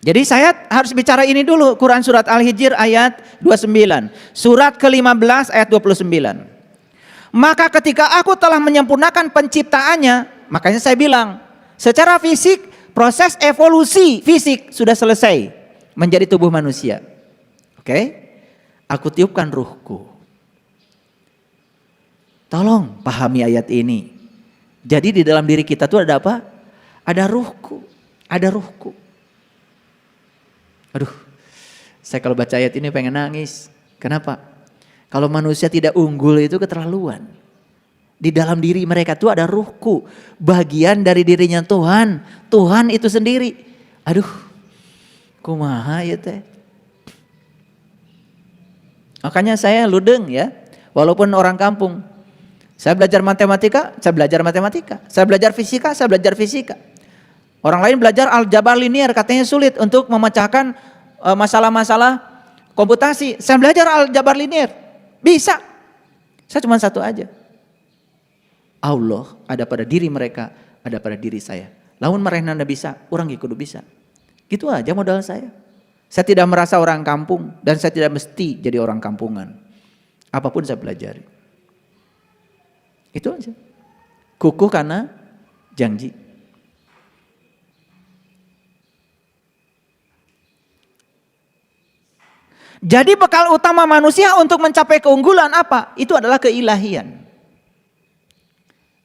Jadi saya harus bicara ini dulu, Quran surat Al-Hijr ayat 29, surat ke-15 ayat 29. Maka ketika aku telah menyempurnakan penciptaannya, makanya saya bilang, secara fisik proses evolusi fisik sudah selesai menjadi tubuh manusia. Oke? Aku tiupkan ruhku. Tolong pahami ayat ini. Jadi di dalam diri kita tuh ada apa? Ada ruhku, ada ruhku. Aduh, saya kalau baca ayat ini pengen nangis. Kenapa? Kalau manusia tidak unggul itu keterlaluan. Di dalam diri mereka tuh ada ruhku, bagian dari dirinya Tuhan. Tuhan itu sendiri. Aduh, kumaha ya teh. Makanya saya ludeng ya, walaupun orang kampung. Saya belajar matematika, saya belajar matematika. Saya belajar fisika, saya belajar fisika. Orang lain belajar aljabar linier, katanya sulit untuk memecahkan masalah-masalah komputasi. Saya belajar aljabar linier, bisa. Saya cuma satu aja. Allah ada pada diri mereka, ada pada diri saya. Lamun mereka nanda bisa, orang ikut bisa. Gitu aja modal saya. Saya tidak merasa orang kampung dan saya tidak mesti jadi orang kampungan. Apapun saya pelajari. Itu aja. Kukuh karena janji. Jadi bekal utama manusia untuk mencapai keunggulan apa? Itu adalah keilahian.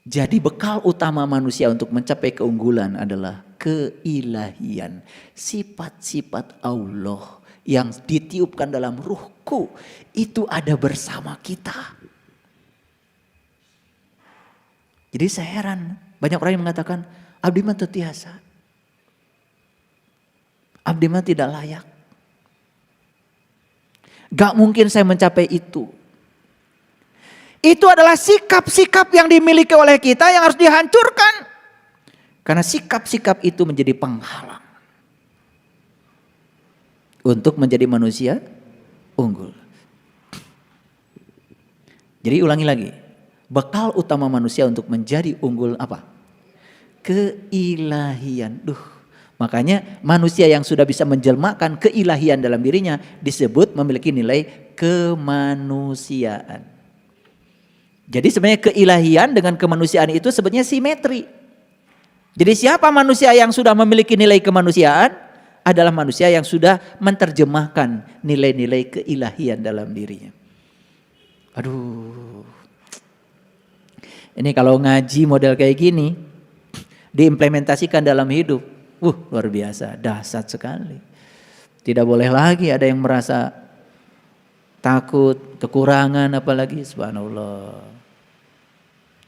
Jadi bekal utama manusia untuk mencapai keunggulan adalah keilahian. Sifat-sifat Allah yang ditiupkan dalam ruhku itu ada bersama kita. Jadi saya heran, banyak orang yang mengatakan abdi mah teu tiasa. Abdi mah tidak layak. Gak mungkin saya mencapai itu. Itu adalah sikap-sikap yang dimiliki oleh kita yang harus dihancurkan. Karena sikap-sikap itu menjadi penghalang. Untuk menjadi manusia unggul. Jadi ulangi lagi. Bekal utama manusia untuk menjadi unggul apa? Keilahian. Makanya manusia yang sudah bisa menjelmakan keilahian dalam dirinya disebut memiliki nilai kemanusiaan. Jadi sebenarnya keilahian dengan kemanusiaan itu sebenarnya simetri. Jadi siapa manusia yang sudah memiliki nilai kemanusiaan adalah manusia yang sudah menerjemahkan nilai-nilai keilahian dalam dirinya. Aduh. Ini kalau ngaji model kayak gini diimplementasikan dalam hidup. Luar biasa, dahsyat sekali. Tidak boleh lagi ada yang merasa takut, kekurangan apalagi, subhanallah.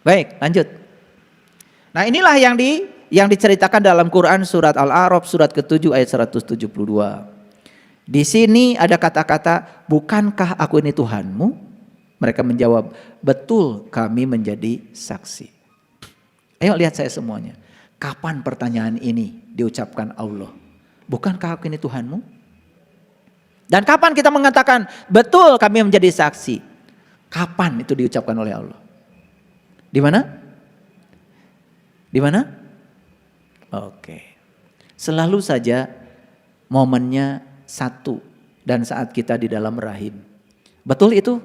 Baik, lanjut. Nah, inilah yang diceritakan dalam Quran surat Al-A'raf surat ke-7 ayat 172. Di sini ada kata-kata, bukankah aku ini Tuhanmu? Mereka menjawab, betul kami menjadi saksi. Ayo lihat saya semuanya. Kapan pertanyaan ini diucapkan Allah? Bukankah aku ini Tuhanmu? Dan kapan kita mengatakan betul kami menjadi saksi? Kapan itu diucapkan oleh Allah? Di mana? Di mana? Oke. Selalu saja momennya satu dan saat kita di dalam rahim. Betul itu?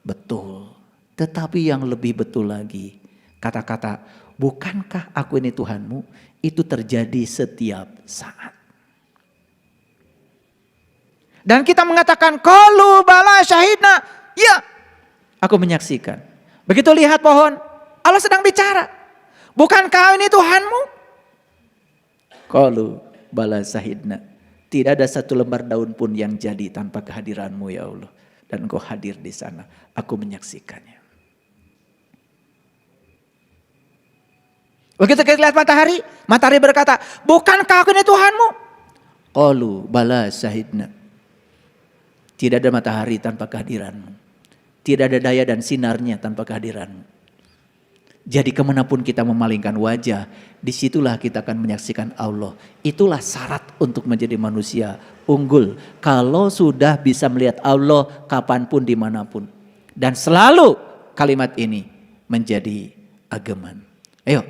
Betul. Tetapi yang lebih betul lagi, kata-kata bukankah aku ini Tuhanmu, itu terjadi setiap saat. Dan kita mengatakan, qalu bala syahidna. Ya, aku menyaksikan. Begitu lihat pohon, Allah sedang bicara. Bukankah ini Tuhanmu? Qalu bala syahidna. Tidak ada satu lembar daun pun yang jadi tanpa kehadiranmu ya Allah. Dan engkau hadir di sana. Aku menyaksikannya. Begitu kita lihat matahari, matahari berkata, bukankah aku ini Tuhanmu? Qalu bala syahidna. Tidak ada matahari tanpa kehadiranmu. Tidak ada daya dan sinarnya tanpa kehadiranmu. Jadi kemanapun kita memalingkan wajah, disitulah kita akan menyaksikan Allah. Itulah syarat untuk menjadi manusia unggul. Kalau sudah bisa melihat Allah kapanpun dimanapun. Dan selalu kalimat ini menjadi ageman. Ayo.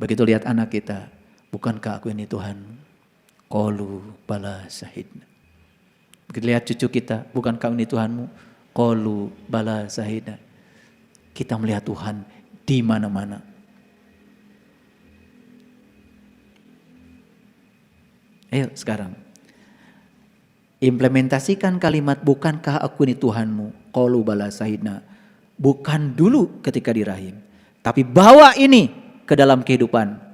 Begitu lihat anak kita, bukankah aku ini Tuhan? Qalu bala syahidna. Begitu lihat cucu kita, bukankah ini Tuhanmu? Qalu bala syahidna. Kita melihat Tuhan di mana-mana. Ayo sekarang implementasikan kalimat bukankah aku ini Tuhanmu, qalu bala syahidna. Bukan dulu ketika di rahim, tapi bawa ini ke dalam kehidupan.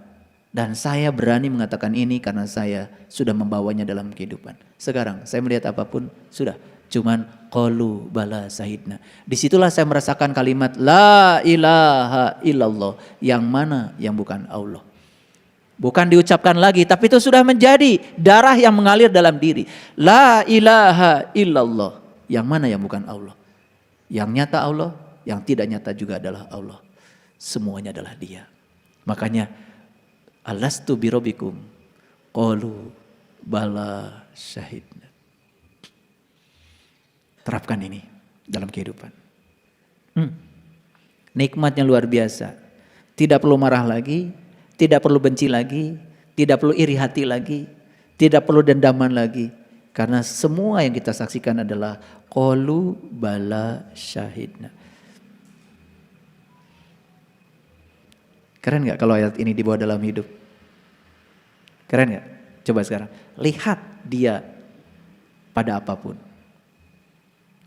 Dan saya berani mengatakan ini karena saya sudah membawanya dalam kehidupan. Sekarang saya melihat apapun sudah cuman qalu bala syahidna. Disitulah saya merasakan kalimat la ilaha illallah, yang mana yang bukan Allah. Bukan diucapkan lagi, tapi itu sudah menjadi darah yang mengalir dalam diri. La ilaha illallah, yang mana yang bukan Allah. Yang nyata Allah, yang tidak nyata juga adalah Allah. Semuanya adalah Dia. Makanya alastu birabbikum qalu bala syahidna. Terapkan ini dalam kehidupan. Nikmatnya luar biasa. Tidak perlu marah lagi, tidak perlu benci lagi, tidak perlu iri hati lagi, tidak perlu dendaman lagi. Karena semua yang kita saksikan adalah qalu bala syahidna. Keren gak kalau ayat ini dibawa dalam hidup? Keren gak? Coba sekarang lihat dia pada apapun.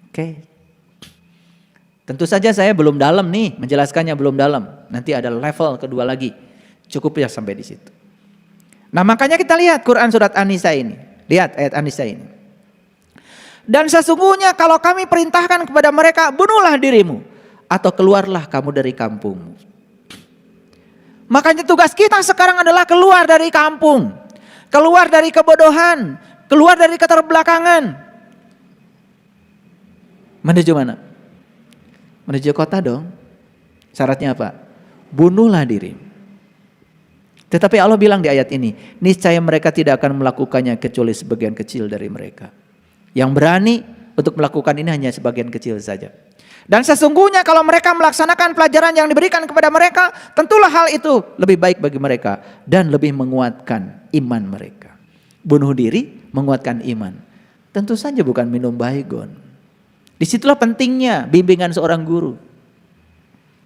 Oke. Tentu saja saya belum dalam nih menjelaskannya, belum dalam. Nanti ada level kedua lagi. Cukup ya sampai di situ. Nah makanya kita lihat Quran surat An-Nisa ini. Lihat ayat An-Nisa ini. Dan sesungguhnya kalau kami perintahkan kepada mereka, bunuhlah dirimu atau keluarlah kamu dari kampungmu. Makanya tugas kita sekarang adalah keluar dari kampung, keluar dari kebodohan, keluar dari keterbelakangan. Menuju mana? Menuju kota dong. Syaratnya apa? Bunuhlah diri. Tetapi Allah bilang di ayat ini, niscaya mereka tidak akan melakukannya kecuali sebagian kecil dari mereka. Yang berani untuk melakukan ini hanya sebagian kecil saja. Dan sesungguhnya kalau mereka melaksanakan pelajaran yang diberikan kepada mereka, tentulah hal itu lebih baik bagi mereka dan lebih menguatkan iman mereka. Bunuh diri menguatkan iman. Tentu saja bukan minum baygon. Disitulah pentingnya bimbingan seorang guru.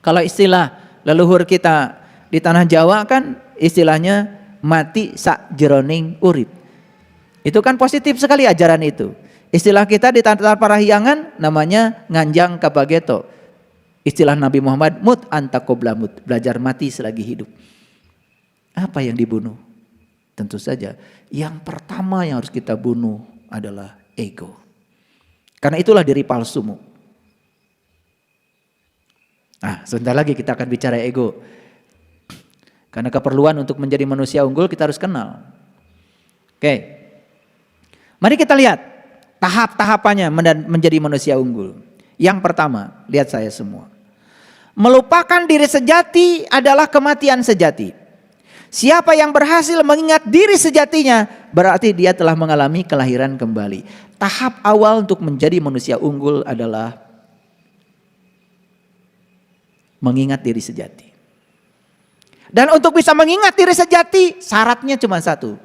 Kalau istilah leluhur kita di tanah Jawa kan istilahnya mati sak jeroning urip. Itu kan positif sekali ajaran itu. Istilah kita di tanah Parahyangan namanya nganjang kabageto. Istilah Nabi Muhammad mut anta qabla mut, belajar mati selagi hidup. Apa yang dibunuh? Tentu saja yang pertama yang harus kita bunuh adalah ego. Karena itulah diri palsumu. Nah, sebentar lagi kita akan bicara ego. Karena keperluan untuk menjadi manusia unggul kita harus kenal. Oke. Mari kita lihat tahap-tahapannya menjadi manusia unggul. Yang pertama, lihat saya semua. Melupakan diri sejati adalah kematian sejati. Siapa yang berhasil mengingat diri sejatinya, berarti dia telah mengalami kelahiran kembali. Tahap awal untuk menjadi manusia unggul adalah mengingat diri sejati. Dan untuk bisa mengingat diri sejati, syaratnya cuma satu.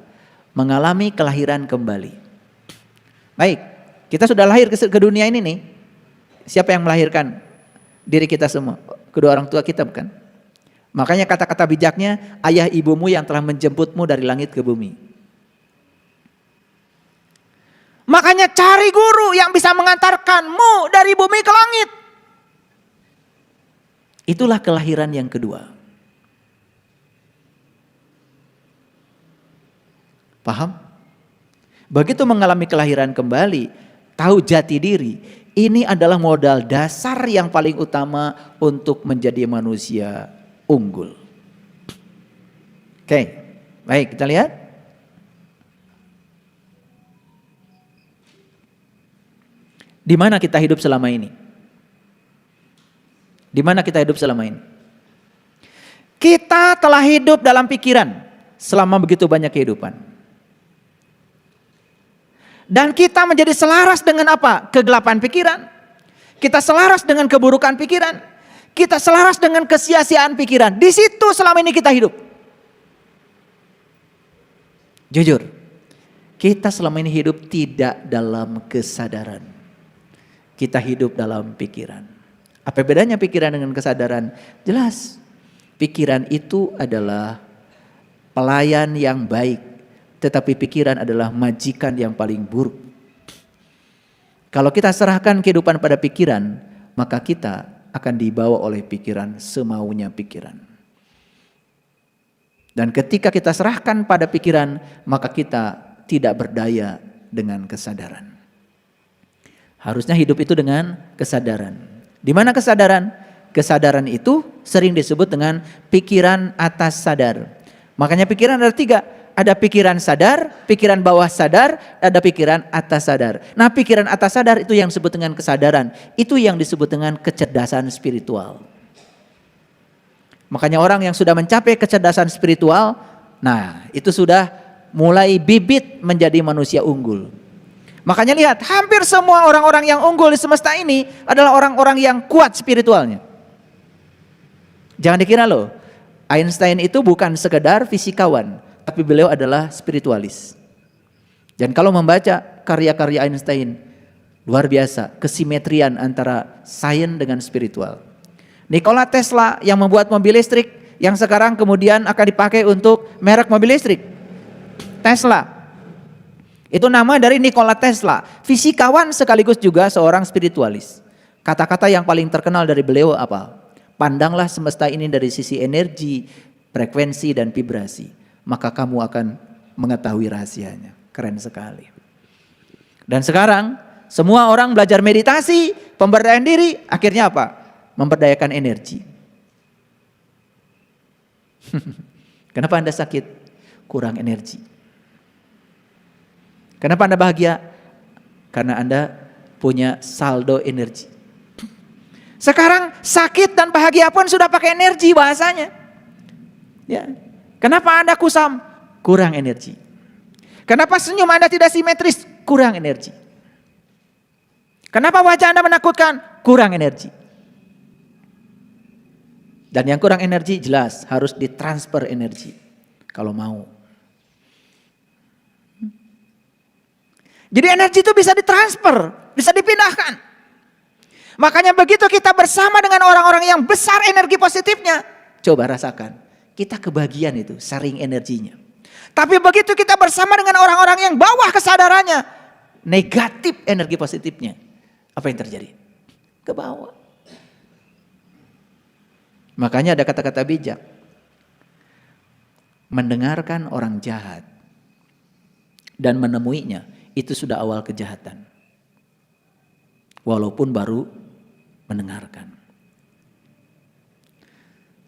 Mengalami kelahiran kembali. Baik, kita sudah lahir ke dunia ini nih. Siapa yang melahirkan diri kita semua? Kedua orang tua kita bukan? Makanya kata-kata bijaknya, ayah ibumu yang telah menjemputmu dari langit ke bumi. Makanya cari guru yang bisa mengantarkanmu dari bumi ke langit. Itulah kelahiran yang kedua. Paham? Begitu mengalami kelahiran kembali, tahu jati diri, ini adalah modal dasar yang paling utama untuk menjadi manusia unggul. Oke, baik kita lihat. Di mana kita hidup selama ini? Di mana kita hidup selama ini? Kita telah hidup dalam pikiran selama begitu banyak kehidupan. Dan kita menjadi selaras dengan apa? Kegelapan pikiran. Kita selaras dengan keburukan pikiran. Kita selaras dengan kesia-siaan pikiran. Di situ selama ini kita hidup. Jujur, kita selama ini hidup tidak dalam kesadaran. Kita hidup dalam pikiran. Apa bedanya pikiran dengan kesadaran? Jelas, pikiran itu adalah pelayan yang baik, tetapi pikiran adalah majikan yang paling buruk. Kalau kita serahkan kehidupan pada pikiran, maka kita akan dibawa oleh pikiran semaunya pikiran. Dan ketika kita serahkan pada pikiran, maka kita tidak berdaya dengan kesadaran. Harusnya hidup itu dengan kesadaran. Di mana kesadaran? Kesadaran itu sering disebut dengan pikiran atas sadar. Makanya pikiran ada 3. Ada pikiran sadar, pikiran bawah sadar, ada pikiran atas sadar. Nah, pikiran atas sadar itu yang disebut dengan kesadaran. Itu yang disebut dengan kecerdasan spiritual. Makanya orang yang sudah mencapai kecerdasan spiritual, nah itu sudah mulai bibit menjadi manusia unggul. Makanya lihat, hampir semua orang-orang yang unggul di semesta ini adalah orang-orang yang kuat spiritualnya. Jangan dikira loh, Einstein itu bukan sekedar fisikawan, tapi beliau adalah spiritualis. Dan kalau membaca karya-karya Einstein, luar biasa kesimetrian antara sains dengan spiritual. Nikola Tesla yang membuat mobil listrik yang sekarang kemudian akan dipakai untuk merek mobil listrik. Tesla. Itu nama dari Nikola Tesla, fisikawan sekaligus juga seorang spiritualis. Kata-kata yang paling terkenal dari beliau apa? Pandanglah semesta ini dari sisi energi, frekuensi dan vibrasi, maka kamu akan mengetahui rahasianya. Keren sekali. Dan sekarang semua orang belajar meditasi, pemberdayaan diri, akhirnya apa? Memberdayakan energi. Kenapa Anda sakit? Kurang energi. Kenapa Anda bahagia? Karena Anda punya saldo energi. Sekarang sakit dan bahagia pun sudah pakai energi bahasanya. Ya. Kenapa Anda kusam? Kurang energi. Kenapa senyum Anda tidak simetris? Kurang energi. Kenapa wajah Anda menakutkan? Kurang energi. Dan yang kurang energi jelas harus ditransfer energi kalau mau. Jadi energi itu bisa ditransfer, bisa dipindahkan. Makanya begitu kita bersama dengan orang-orang yang besar energi positifnya, coba rasakan, kita kebagian itu, sharing energinya. Tapi begitu kita bersama dengan orang-orang yang bawah kesadarannya, negatif energi positifnya, apa yang terjadi? Ke bawah. Makanya ada kata-kata bijak. Mendengarkan orang jahat dan menemuinya, itu sudah awal kejahatan. Walaupun baru mendengarkan.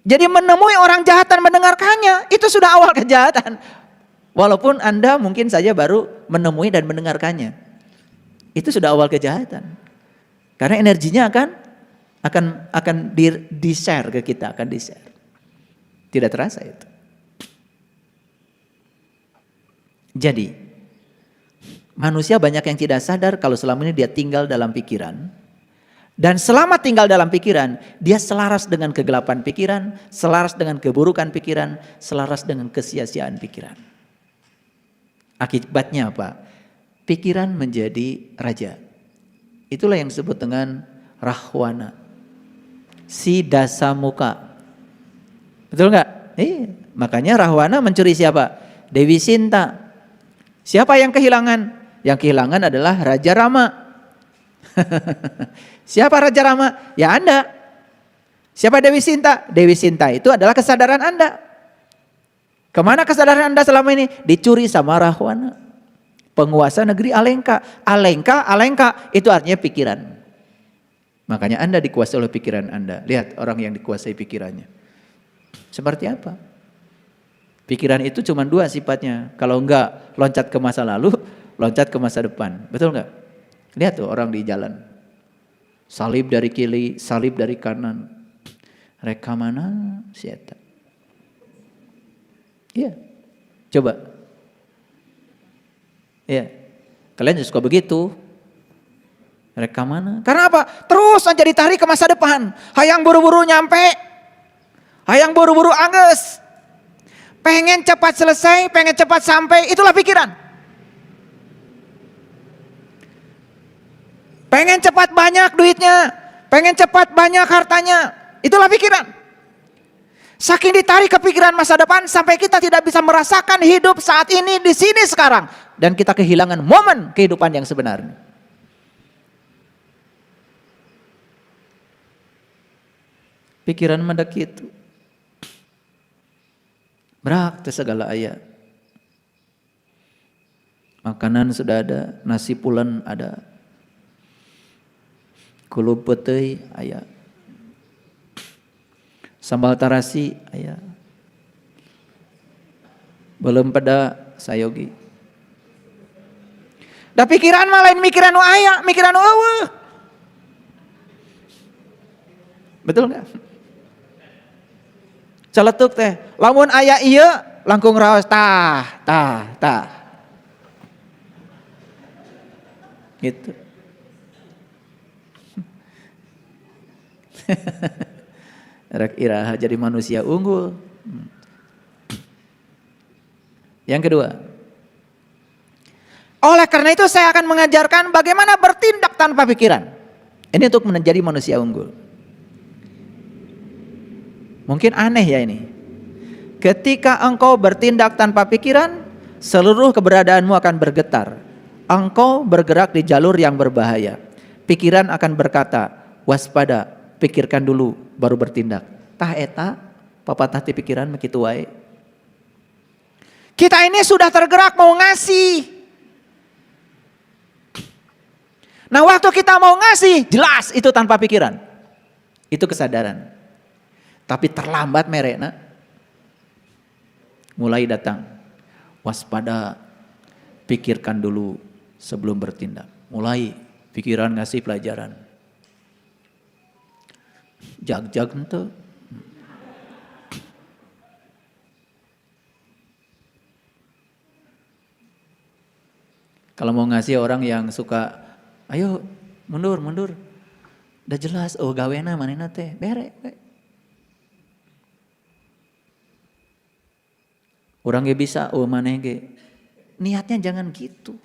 Jadi menemui orang jahat dan mendengarkannya, itu sudah awal kejahatan. Walaupun Anda mungkin saja baru menemui dan mendengarkannya. Itu sudah awal kejahatan. Karena energinya akan di-share ke kita, akan di-share. Tidak terasa itu. Jadi, manusia banyak yang tidak sadar kalau selama ini dia tinggal dalam pikiran. Dan selama tinggal dalam pikiran, dia selaras dengan kegelapan pikiran, selaras dengan keburukan pikiran, selaras dengan kesia-siaan pikiran. Akibatnya apa? Pikiran menjadi raja. Itulah yang disebut dengan rahwana. Si dasa muka. Betul nggak? Makanya rahwana mencuri siapa? Dewi Sinta. Siapa yang kehilangan? Yang kehilangan adalah Raja Rama. Siapa Raja Rama? Ya Anda. Siapa Dewi Sinta? Dewi Sinta itu adalah kesadaran Anda. Kemana kesadaran Anda selama ini? Dicuri sama Rahwana. Penguasa negeri Alengka. Alengka itu artinya pikiran. Makanya Anda dikuasai oleh pikiran Anda. Lihat orang yang dikuasai pikirannya. Seperti apa? Pikiran itu cuma dua sifatnya. Kalau enggak loncat ke masa lalu, loncat ke masa depan. Betul enggak? Lihat tuh orang di jalan. Salib dari kiri, salib dari kanan. Reka mana sieta? Iya. Coba. Iya. Kalian juga suka begitu. Reka mana? Karena apa? Terus aja ditarik ke masa depan. Hayang buru-buru nyampe. Hayang buru-buru angges. Pengen cepat selesai, pengen cepat sampai, itulah pikiran. Pengen cepat banyak duitnya, pengen cepat banyak hartanya, itulah pikiran. Saking ditarik ke pikiran masa depan sampai kita tidak bisa merasakan hidup saat ini di sini sekarang. Dan kita kehilangan momen kehidupan yang sebenarnya. Pikiran mendak itu. Berak segala ayat. Makanan sudah ada, nasi pulen ada. Kulub petei aya. Sambal tarasi aya. Belum pada sayogi. Da pikiran mah lain mikiran nu aya, mikiran nu eueuh. Betul enggak? Celetuk teh, lamun aya ieu langkung raos tah. Gitu. Rek iraha jadi manusia unggul. Yang kedua, oleh karena itu saya akan mengajarkan bagaimana bertindak tanpa pikiran. Ini untuk menjadi manusia unggul. Mungkin aneh ya ini. Ketika engkau bertindak tanpa pikiran, seluruh keberadaanmu akan bergetar. Engkau bergerak di jalur yang berbahaya. Pikiran akan berkata, waspada, pikirkan dulu baru bertindak. Tah eta, papatah ti pikiran begitu wae. Kita ini sudah tergerak mau ngasih. Nah waktu kita mau ngasih, jelas itu tanpa pikiran. Itu kesadaran. Tapi terlambat merena. Mulai datang. Waspada, pikirkan dulu sebelum bertindak. Mulai pikiran ngasih pelajaran. Jag-jag ente. Kalau mau ngasih orang yang suka, ayo mundur. Udah jelas, oh gawena manehna teh, bere. Orang gak bisa, oh maneh ge. Niatnya jangan gitu.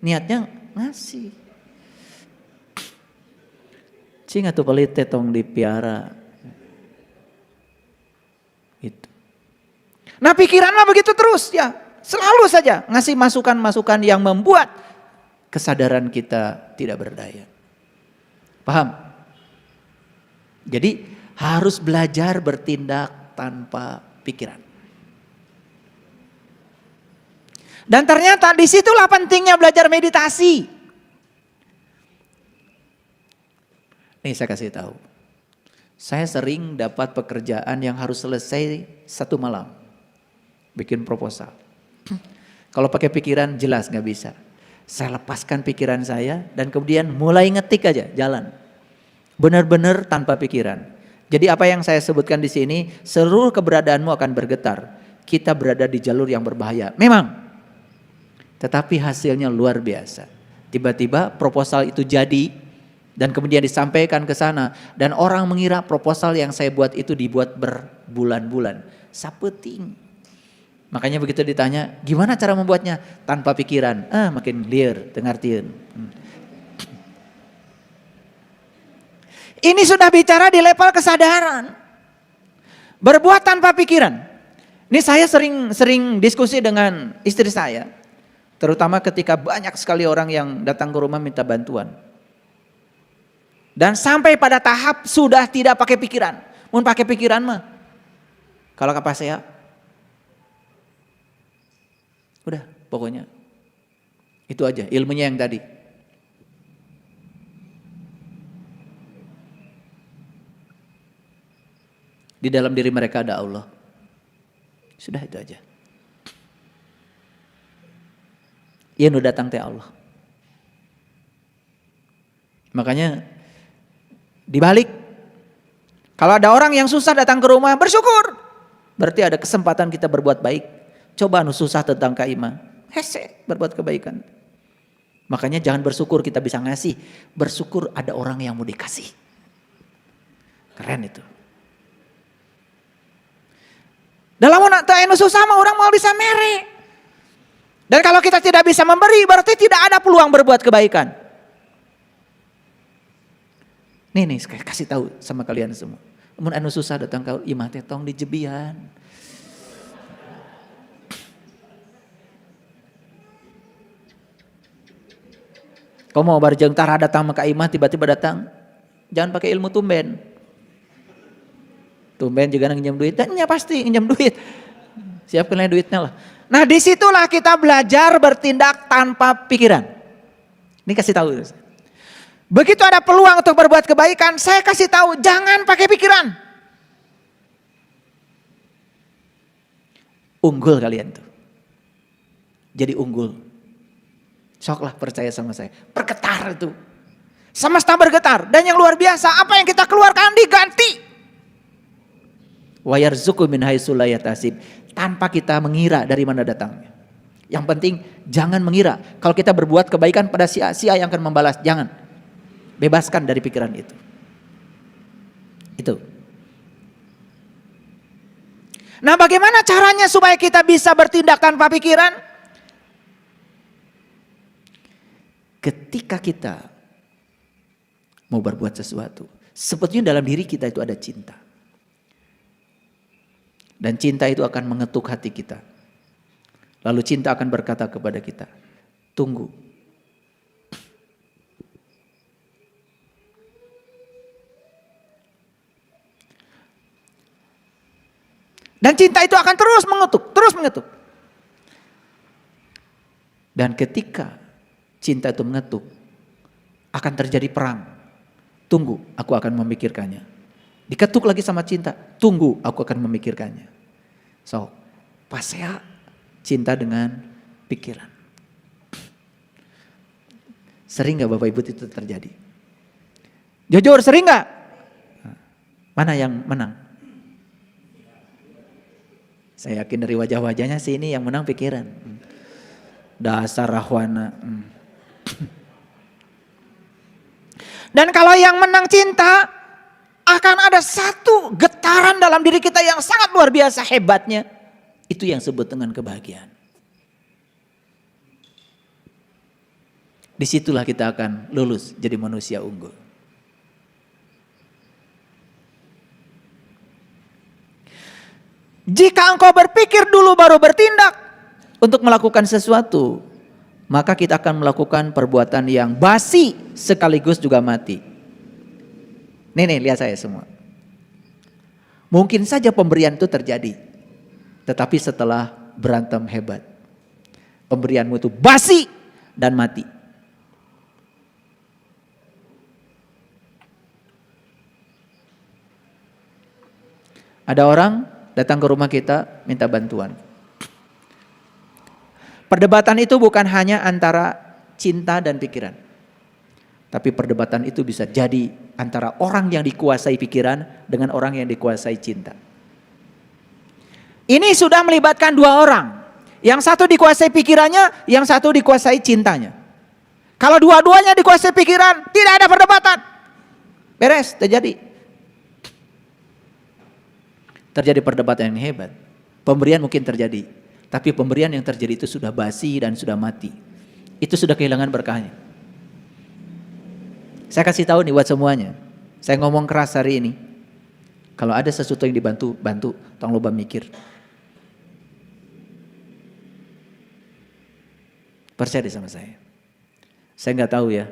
Niatnya ngasih. Cing atuh pelit teh tong dipiara. Gitu. Nah pikiran mah begitu terus ya. Selalu saja ngasih masukan-masukan yang membuat kesadaran kita tidak berdaya. Paham? Jadi harus belajar bertindak tanpa pikiran. Dan ternyata disitulah pentingnya belajar meditasi. Nih saya kasih tahu. Saya sering dapat pekerjaan yang harus selesai 1 malam. Bikin proposal. Kalau pakai pikiran jelas gak bisa. Saya lepaskan pikiran saya dan kemudian mulai ngetik aja jalan. Benar-benar tanpa pikiran. Jadi apa yang saya sebutkan di sini, seluruh keberadaanmu akan bergetar. Kita berada di jalur yang berbahaya. Memang. Tetapi hasilnya luar biasa. Tiba-tiba proposal itu jadi dan kemudian disampaikan ke sana dan orang mengira proposal yang saya buat itu dibuat berbulan-bulan. Sapeting. Makanya begitu ditanya, gimana cara membuatnya? Tanpa pikiran. Makin clear, dengartiin. Ini sudah bicara di level kesadaran. Berbuat tanpa pikiran. Ini saya sering diskusi dengan istri saya. Terutama ketika banyak sekali orang yang datang ke rumah minta bantuan. Dan sampai pada tahap sudah tidak pakai pikiran. Mau pakai pikiran mah. Kalau kata saya, udah pokoknya. Itu aja ilmunya yang tadi. Di dalam diri mereka ada Allah. Sudah itu aja. Ia nu datang teh Allah. Makanya dibalik. Kalau ada orang yang susah datang ke rumah, bersyukur. Berarti ada kesempatan kita berbuat baik. Coba nu susah tentang kaima. Hese berbuat kebaikan. Makanya jangan bersyukur kita bisa ngasih. Bersyukur ada orang yang mau dikasih. Keren itu. Dalam teu anu susah mah orang mau bisa mere. Dan kalau kita tidak bisa memberi berarti tidak ada peluang berbuat kebaikan. Nih saya kasih tahu sama kalian semua. Mun anu susah datang ka imah teh tong dijebian. Kau mau barjeng tara datang maka imah tiba-tiba datang. Jangan pakai ilmu tumben. Tumben juga nginjem duit. Dan ya pasti nginjem duit. Siapkan duitnya lah. Nah disitulah kita belajar bertindak tanpa pikiran. Ini kasih tahu. Begitu ada peluang untuk berbuat kebaikan, saya kasih tahu jangan pakai pikiran. Unggul kalian tuh. Jadi unggul. Soklah percaya sama saya. Bergetar itu. Semesta bergetar. Dan yang luar biasa, apa yang kita keluarkan diganti. Wa yarzuqu min haitsu la yahtasib. Tanpa kita mengira dari mana datangnya. Yang penting jangan mengira. Kalau kita berbuat kebaikan pada sia-sia yang akan membalas. Jangan. Bebaskan dari pikiran itu. Itu. Nah bagaimana caranya supaya kita bisa bertindak tanpa pikiran? Ketika kita mau berbuat sesuatu. Sebetulnya dalam diri kita itu ada cinta. Dan cinta itu akan mengetuk hati kita. Lalu cinta akan berkata kepada kita, tunggu. Dan cinta itu akan terus mengetuk, terus mengetuk. Dan ketika cinta itu mengetuk, akan terjadi perang. Tunggu, aku akan memikirkannya. Diketuk lagi sama cinta, tunggu aku akan memikirkannya. So, pasea cinta dengan pikiran. Sering gak Bapak Ibu itu terjadi? Jujur sering gak? Mana yang menang? Saya yakin dari wajah-wajahnya sih ini yang menang pikiran. Dasar rahwana. Dan kalau yang menang cinta, akan ada satu getaran dalam diri kita yang sangat luar biasa hebatnya. Itu yang disebut dengan kebahagiaan. Disitulah kita akan lulus jadi manusia unggul. Jika engkau berpikir dulu baru bertindak untuk melakukan sesuatu, maka kita akan melakukan perbuatan yang basi sekaligus juga mati. Nih lihat saya semua. Mungkin saja pemberian itu terjadi. Tetapi setelah berantem hebat. Pemberianmu itu basi dan mati. Ada orang datang ke rumah kita minta bantuan. Perdebatan itu bukan hanya antara cinta dan pikiran. Tapi perdebatan itu bisa jadi antara orang yang dikuasai pikiran dengan orang yang dikuasai cinta. Ini sudah melibatkan dua orang. Yang satu dikuasai pikirannya, yang satu dikuasai cintanya. Kalau dua-duanya dikuasai pikiran, tidak ada perdebatan. Beres, terjadi. Terjadi perdebatan yang hebat. Pemberian mungkin terjadi. Tapi pemberian yang terjadi itu sudah basi dan sudah mati. Itu sudah kehilangan berkahnya. Saya kasih tahu nih buat semuanya. Saya ngomong keras hari ini. Kalau ada sesuatu yang dibantu, bantu. Tolong lupa mikir. Percaya deh sama saya. Saya nggak tahu ya.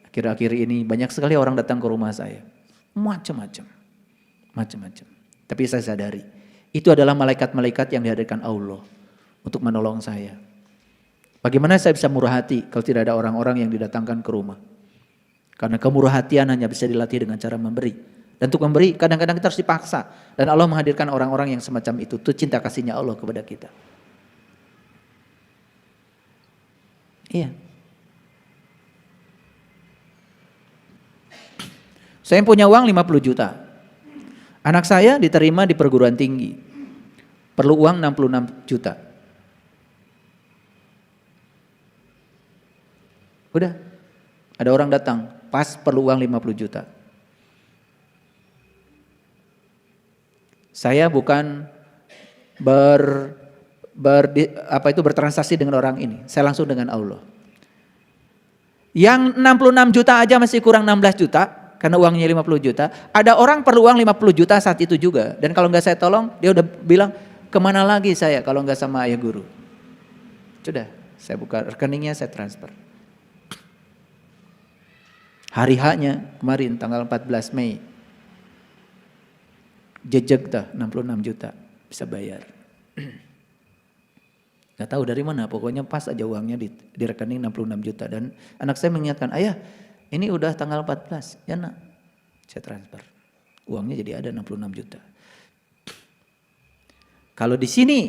Akhir-akhir ini banyak sekali orang datang ke rumah saya. Macam-macam. Tapi saya sadari. Itu adalah malaikat-malaikat yang dihadirkan Allah. Untuk menolong saya. Bagaimana saya bisa murah hati kalau tidak ada orang-orang yang didatangkan ke rumah. Karena kemurah hatian hanya bisa dilatih dengan cara memberi. Dan untuk memberi kadang-kadang kita harus dipaksa. Dan Allah menghadirkan orang-orang yang semacam itu. Itu cinta kasihnya Allah kepada kita. Iya. Saya punya uang 50 juta. Anak saya diterima di perguruan tinggi. Perlu uang 66 juta. Udah. Ada orang datang. Pas perlu uang 50 juta. Saya bukan bertransaksi dengan orang ini. Saya langsung dengan Allah. Yang 66 juta aja masih kurang 16 juta karena uangnya 50 juta. Ada orang perlu uang 50 juta saat itu juga. Dan kalau nggak saya tolong, dia udah bilang, kemana lagi saya kalau nggak sama ayah guru. Sudah, saya buka rekeningnya, saya transfer. Hari H-nya kemarin tanggal 14 Mei. Jejak dah 66 juta bisa bayar. Gak tahu dari mana, pokoknya pas aja uangnya di rekening 66 juta. Dan anak saya mengingatkan, ayah ini udah tanggal 14, ya nak, saya transfer. Uangnya jadi ada 66 juta. Kalau di sini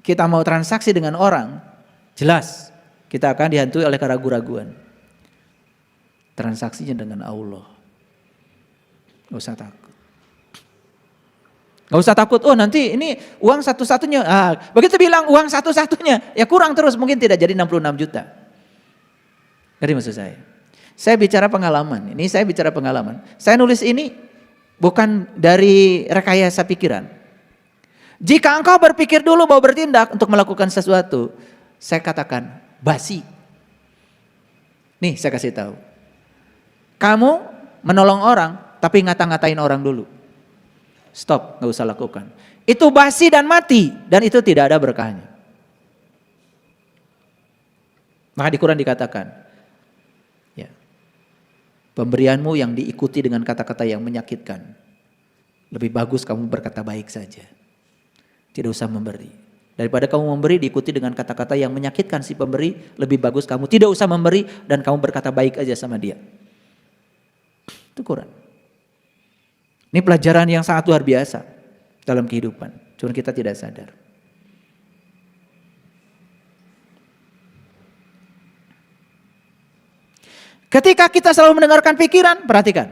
kita mau transaksi dengan orang, jelas kita akan dihantui oleh keraguan-raguan. Transaksinya dengan Allah. Gak usah takut. Gak usah takut, oh nanti ini uang satu-satunya. Begitu bilang uang satu-satunya, ya kurang terus, mungkin tidak jadi 66 juta. Jadi maksud saya. Saya bicara pengalaman, ini saya bicara pengalaman. Saya nulis ini bukan dari rekayasa pikiran. Jika engkau berpikir dulu mau bertindak untuk melakukan sesuatu, saya katakan basi. Nih saya kasih tahu. Kamu menolong orang, tapi ngata-ngatain orang dulu. Stop, gak usah lakukan. Itu basi dan mati, dan itu tidak ada berkahnya. Maka di Quran dikatakan, ya, pemberianmu yang diikuti dengan kata-kata yang menyakitkan, lebih bagus kamu berkata baik saja. Tidak usah memberi. Daripada kamu memberi diikuti dengan kata-kata yang menyakitkan si pemberi, lebih bagus kamu tidak usah memberi dan kamu berkata baik aja sama dia. Itu Quran. Ini pelajaran yang sangat luar biasa dalam kehidupan. Cuma kita tidak sadar. Ketika kita selalu mendengarkan pikiran, perhatikan.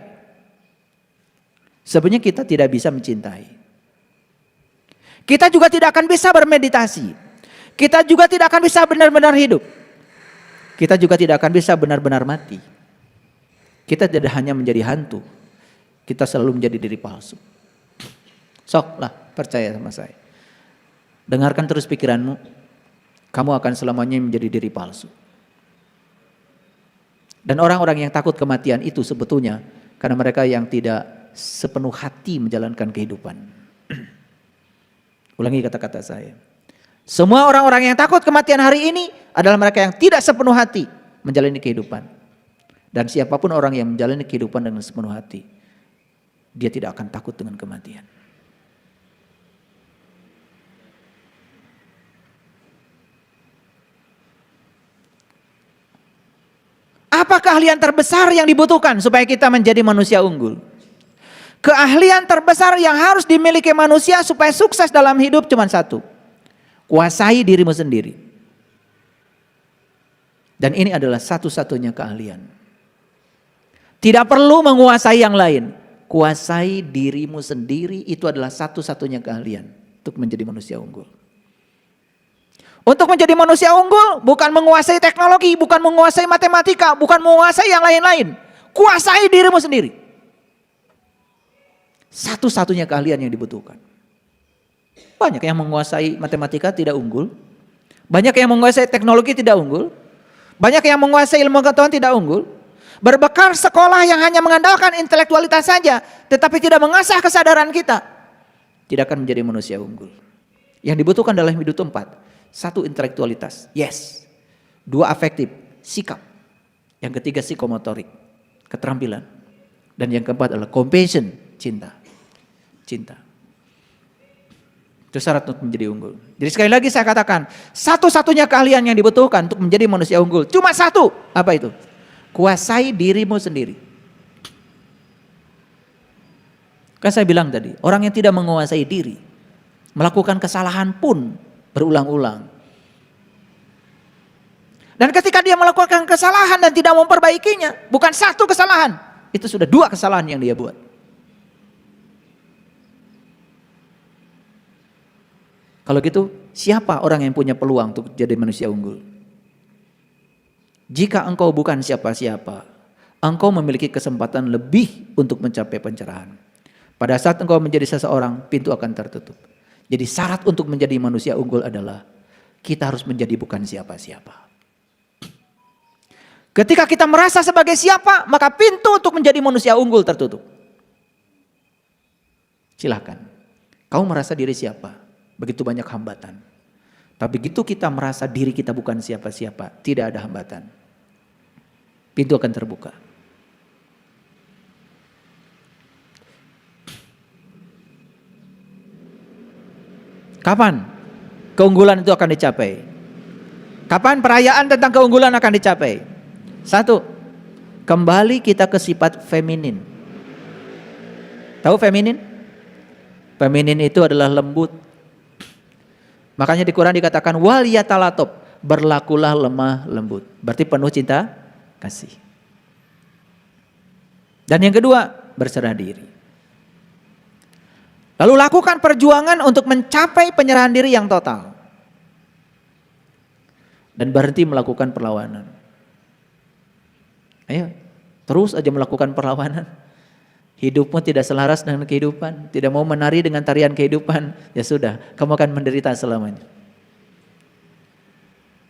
Sebenarnya kita tidak bisa mencintai. Kita juga tidak akan bisa bermeditasi. Kita juga tidak akan bisa benar-benar hidup. Kita juga tidak akan bisa benar-benar mati. Kita tidak hanya menjadi hantu, kita selalu menjadi diri palsu. Sok lah, percaya sama saya. Dengarkan terus pikiranmu, kamu akan selamanya menjadi diri palsu. Dan orang-orang yang takut kematian itu sebetulnya karena mereka yang tidak sepenuh hati menjalankan kehidupan. Ulangi kata-kata saya. Semua orang-orang yang takut kematian hari ini adalah mereka yang tidak sepenuh hati menjalani kehidupan. Dan siapapun orang yang menjalani kehidupan dengan sepenuh hati, dia tidak akan takut dengan kematian. Apa keahlian terbesar yang dibutuhkan supaya kita menjadi manusia unggul? Keahlian terbesar yang harus dimiliki manusia supaya sukses dalam hidup cuma satu. Kuasai dirimu sendiri. Dan ini adalah satu-satunya keahlian. Tidak perlu menguasai yang lain. Kuasai dirimu sendiri, itu adalah satu-satunya keahlian untuk menjadi manusia unggul. Untuk menjadi manusia unggul bukan menguasai teknologi, bukan menguasai matematika, bukan menguasai yang lain-lain. Kuasai dirimu sendiri. Satu-satunya keahlian yang dibutuhkan. Banyak yang menguasai matematika tidak unggul. Banyak yang menguasai teknologi tidak unggul. Banyak yang menguasai ilmu pengetahuan tidak unggul. Berbekal sekolah yang hanya mengandalkan intelektualitas saja, tetapi tidak mengasah kesadaran kita, tidak akan menjadi manusia unggul. Yang dibutuhkan dalam hidup itu 4. 1, intelektualitas, yes. 2, afektif, sikap. Yang ketiga, psikomotorik, keterampilan. Dan yang keempat adalah compassion, cinta. Cinta. Itu syarat untuk menjadi unggul. Jadi sekali lagi saya katakan, satu-satunya keahlian yang dibutuhkan untuk menjadi manusia unggul, cuma satu. Apa itu? Kuasai dirimu sendiri. Kan saya bilang tadi, orang yang tidak menguasai diri, melakukan kesalahan pun berulang-ulang. Dan ketika dia melakukan kesalahan dan tidak memperbaikinya, bukan satu kesalahan, itu sudah 2 kesalahan yang dia buat. Kalau gitu, siapa orang yang punya peluang untuk jadi manusia unggul? Jika engkau bukan siapa-siapa, engkau memiliki kesempatan lebih untuk mencapai pencerahan. Pada saat engkau menjadi seseorang, pintu akan tertutup. Jadi syarat untuk menjadi manusia unggul adalah kita harus menjadi bukan siapa-siapa. Ketika kita merasa sebagai siapa, maka pintu untuk menjadi manusia unggul tertutup. Silahkan. Kau merasa diri siapa? Begitu banyak hambatan. Tapi begitu kita merasa diri kita bukan siapa-siapa, tidak ada hambatan. Pintu akan terbuka. Kapan keunggulan itu akan dicapai? Kapan perayaan tentang keunggulan akan dicapai? 1. Kembali kita ke sifat feminin. Tahu feminin? Feminin itu adalah lembut. Makanya di Quran dikatakan wal yatalatop, berlakulah lemah lembut. Berarti penuh cinta kasih. Dan yang kedua, berserah diri. Lalu lakukan perjuangan untuk mencapai penyerahan diri yang total. Dan berhenti melakukan perlawanan. Ayo, terus aja melakukan perlawanan. Hidupmu tidak selaras dengan kehidupan, tidak mau menari dengan tarian kehidupan, ya sudah, kamu akan menderita selamanya.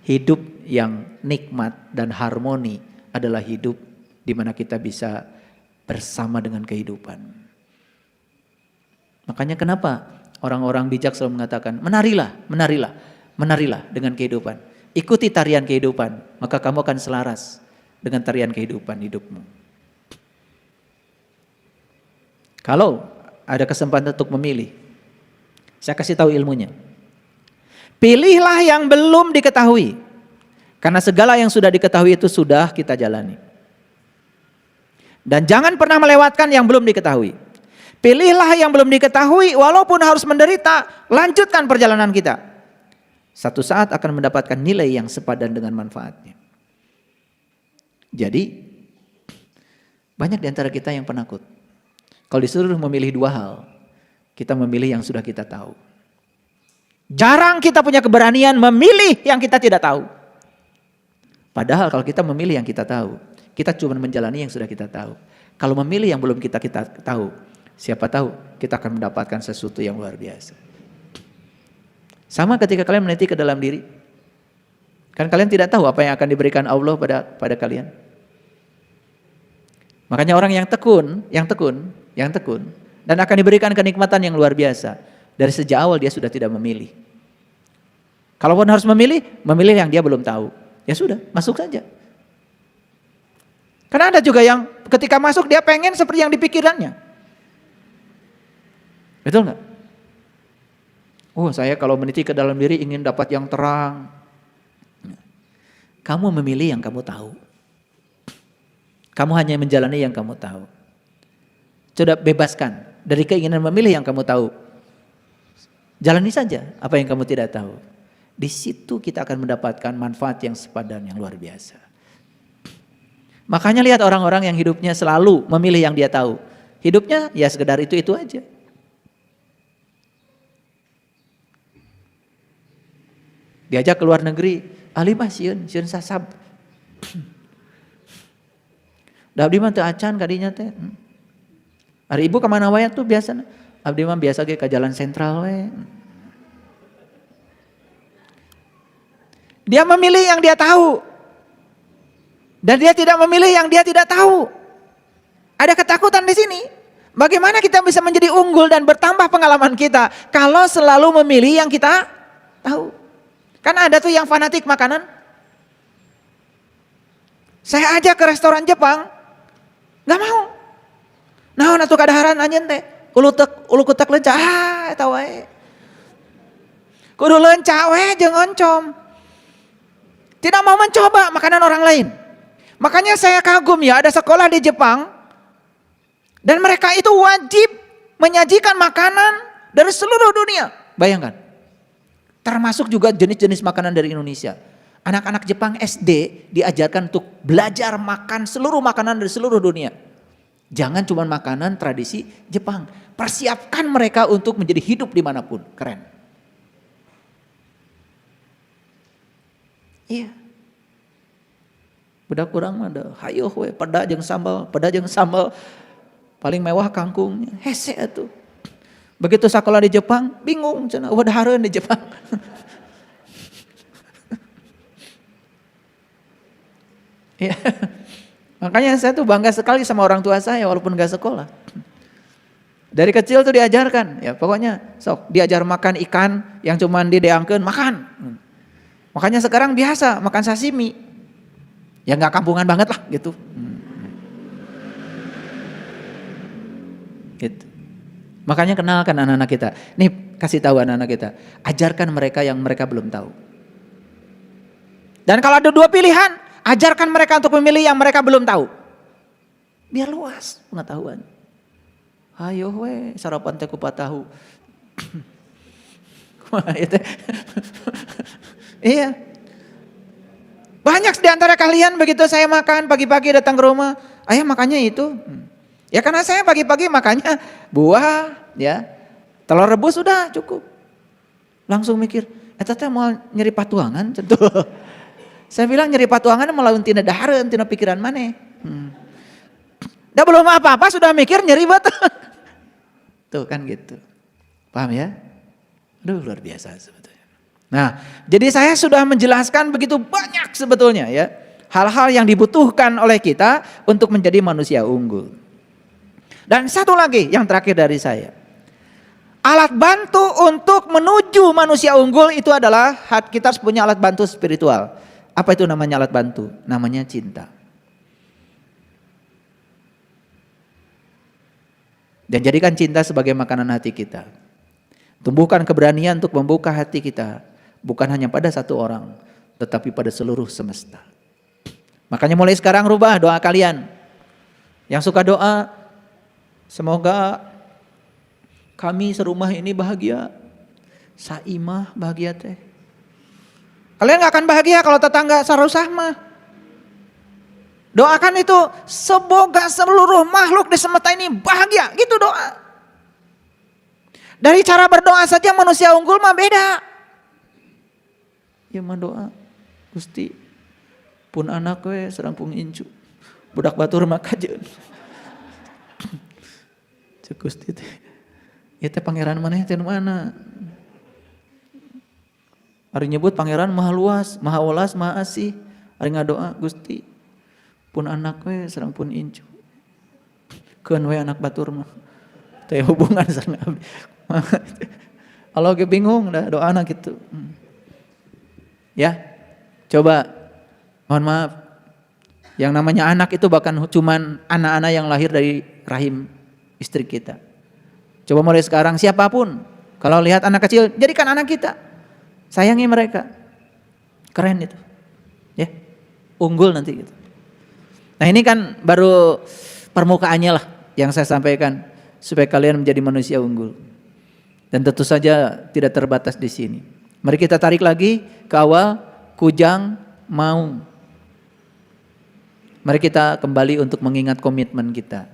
Hidup yang nikmat dan harmoni adalah hidup di mana kita bisa bersama dengan kehidupan. Makanya kenapa orang-orang bijak selalu mengatakan, menarilah, menarilah, menarilah dengan kehidupan. Ikuti tarian kehidupan, maka kamu akan selaras dengan tarian kehidupan hidupmu. Kalau ada kesempatan untuk memilih, saya kasih tahu ilmunya. Pilihlah yang belum diketahui. Karena segala yang sudah diketahui itu sudah kita jalani. Dan jangan pernah melewatkan yang belum diketahui. Pilihlah yang belum diketahui walaupun harus menderita, lanjutkan perjalanan kita. Satu saat akan mendapatkan nilai yang sepadan dengan manfaatnya. Jadi banyak di antara kita yang penakut. Kalau disuruh memilih 2 hal, kita memilih yang sudah kita tahu. Jarang kita punya keberanian memilih yang kita tidak tahu. Padahal kalau kita memilih yang kita tahu, kita cuma menjalani yang sudah kita tahu. Kalau memilih yang belum kita tahu, siapa tahu kita akan mendapatkan sesuatu yang luar biasa. Sama ketika kalian meneliti ke dalam diri. Kan kalian tidak tahu apa yang akan diberikan Allah pada kalian. Makanya orang yang tekun dan akan diberikan kenikmatan yang luar biasa. Dari sejak awal dia sudah tidak memilih. Kalaupun harus memilih yang dia belum tahu. Ya sudah, masuk saja. Karena ada juga yang ketika masuk dia pengen seperti yang dipikirannya. Betul nggak? Oh, saya kalau meneliti ke dalam diri ingin dapat yang terang. Kamu memilih yang kamu tahu. Kamu hanya menjalani yang kamu tahu. Coba bebaskan dari keinginan memilih yang kamu tahu. Jalani saja apa yang kamu tidak tahu. Di situ kita akan mendapatkan manfaat yang sepadan yang luar biasa. Makanya lihat orang-orang yang hidupnya selalu memilih yang dia tahu. Hidupnya ya sekedar itu aja. Diajak ke luar negeri, ahli mah sieun sasab. Da abdi mah teu acan kadinya teh. Ari ibu ka mana wae tuh biasana? Abdi mah biasa ge ka jalan sentral we. Dia memilih yang dia tahu. Dan dia tidak memilih yang dia tidak tahu. Ada ketakutan di sini. Bagaimana kita bisa menjadi unggul dan bertambah pengalaman kita kalau selalu memilih yang kita tahu? Kan ada tuh yang fanatik makanan. Saya ajak ke restoran Jepang, nggak mau. Naon atuh kadaharan anjeun teh? Ulu kutek leunca, eta wae. Kudu leunca we jeung oncom. Tidak mau mencoba makanan orang lain. Makanya saya kagum ya, ada sekolah di Jepang dan mereka itu wajib menyajikan makanan dari seluruh dunia. Bayangkan. Termasuk juga jenis-jenis makanan dari Indonesia. Anak-anak Jepang SD diajarkan untuk belajar makan seluruh makanan dari seluruh dunia. Jangan cuma makanan tradisi Jepang. Persiapkan mereka untuk menjadi hidup dimanapun. Keren. Iya. Budak kurang mah ada hayuh we peda jeung sambal paling mewah kangkungnya. Hese atuh. Begitu sekolah di Jepang, bingung cenah udah hareun di Jepang. Ya. Makanya saya tuh bangga sekali sama orang tua saya walaupun gak sekolah. Dari kecil tuh diajarkan, ya pokoknya sok diajar makan ikan yang cuman dideangkeun makan. Makanya sekarang biasa makan sashimi. Ya nggak kampungan banget lah gitu. Gitu. Makanya kenalkan anak-anak kita. Nih kasih tahu anak-anak kita, ajarkan mereka yang mereka belum tahu. Dan kalau ada dua pilihan, ajarkan mereka untuk memilih yang mereka belum tahu. Biar luas pengetahuan. Ayo we sarapan teh kupat tahu. Iya. Banyak di antara kalian begitu saya makan pagi-pagi datang ke rumah, ayah makannya itu. Ya karena saya pagi-pagi makannya buah, ya. Telur rebus sudah cukup. Langsung mikir, eta teh mau nyeri patuangan tentu. Saya bilang nyeri patuangan melawan tina dahareun, tina pikiran maneh. Dah belum apa-apa sudah mikir nyeri batuk. Tuh kan gitu. Paham ya? Aduh luar biasa sebetulnya. Nah, jadi saya sudah menjelaskan begitu banyak sebetulnya ya. Hal-hal yang dibutuhkan oleh kita untuk menjadi manusia unggul. Dan satu lagi yang terakhir dari saya. Alat bantu untuk menuju manusia unggul itu adalah kita harus punya alat bantu spiritual. Apa itu namanya alat bantu? Namanya cinta. Dan jadikan cinta sebagai makanan hati kita. Tumbuhkan keberanian untuk membuka hati kita. Bukan hanya pada satu orang, tetapi pada seluruh semesta. Makanya mulai sekarang rubah doa kalian. Yang suka doa, semoga kami serumah ini bahagia. Saimah bahagia teh. Kalian gak akan bahagia kalau tetangga sarusah mah. Doakan itu semoga seluruh makhluk di semesta ini bahagia. Gitu doa. Dari cara berdoa saja manusia unggul mah beda. Ya mah doa. Gusti pun anak we serang pung incu. Budak batur mah kajeun. Cek Gusti teh. Ya teh pangeran maneh teh mana? Ari nyebut pangeran maha luas, maha welas, maha asih. Ari ngadoa Gusti pun anak we serang pun incu. Keun we anak batur mah. Teh hubungan sareng abdi. Allah ge bingung dah doa anak gitu. Ya. Coba mohon maaf. Yang namanya anak itu bahkan cuman anak-anak yang lahir dari rahim istri kita. Coba mulai sekarang siapapun kalau lihat anak kecil jadikan anak kita. Sayangi mereka. Keren itu. Ya. Unggul nanti gitu. Nah ini kan baru permukaannya lah yang saya sampaikan supaya kalian menjadi manusia unggul. Dan tentu saja tidak terbatas di sini. Mari kita tarik lagi ke awal, kujang mau. Mari kita kembali untuk mengingat komitmen kita.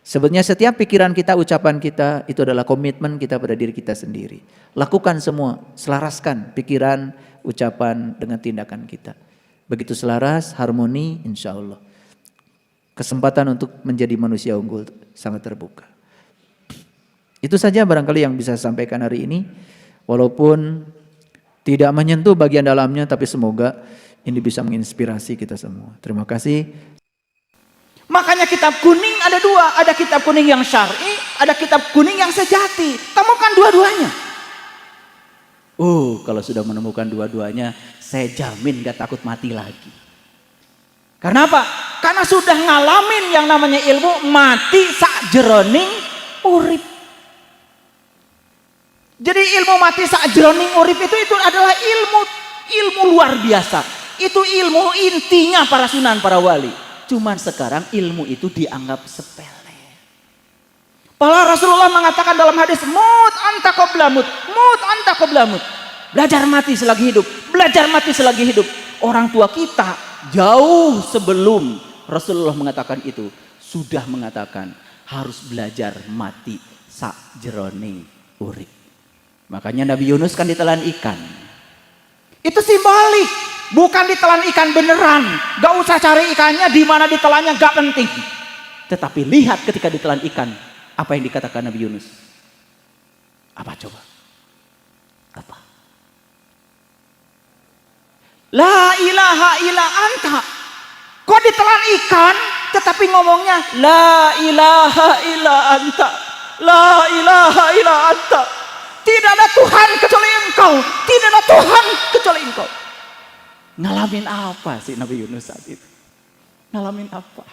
Sebenarnya setiap pikiran kita, ucapan kita itu adalah komitmen kita pada diri kita sendiri. Lakukan semua, selaraskan pikiran, ucapan dengan tindakan kita. Begitu selaras, harmoni, insya Allah. Kesempatan untuk menjadi manusia unggul sangat terbuka. Itu saja barangkali yang bisa saya sampaikan hari ini. Walaupun tidak menyentuh bagian dalamnya, tapi semoga ini bisa menginspirasi kita semua. Terima kasih. Makanya kitab kuning ada dua. Ada kitab kuning yang syar'i, ada kitab kuning yang sejati. Temukan dua-duanya. Kalau sudah menemukan dua-duanya, saya jamin gak takut mati lagi. Karena apa? Karena sudah ngalamin yang namanya ilmu mati sakjeroning urip. Jadi ilmu mati sakjeroning urip itu adalah ilmu luar biasa. Itu ilmu intinya para sunan, para wali. Cuman sekarang ilmu itu dianggap sepele. Padahal Rasulullah mengatakan dalam hadis, mut anta qabla mut, mut anta qabla mut. Belajar mati selagi hidup, belajar mati selagi hidup. Orang tua kita jauh sebelum Rasulullah mengatakan itu sudah mengatakan harus belajar mati sakjeroning urip. Makanya Nabi Yunus kan ditelan ikan. Itu simbolik, bukan ditelan ikan beneran. Gak usah cari ikannya di mana ditelannya, gak penting. Tetapi lihat ketika ditelan ikan, apa yang dikatakan Nabi Yunus. Apa coba? Apa? La ilaha illa anta. Kok ditelan ikan tetapi ngomongnya la ilaha illa anta. La ilaha illa anta. Tidak ada Tuhan kecuali Engkau. Tidak ada Tuhan kecuali Engkau. Ngalamin apa sih Nabi Yunus saat itu? Ngalamin apa?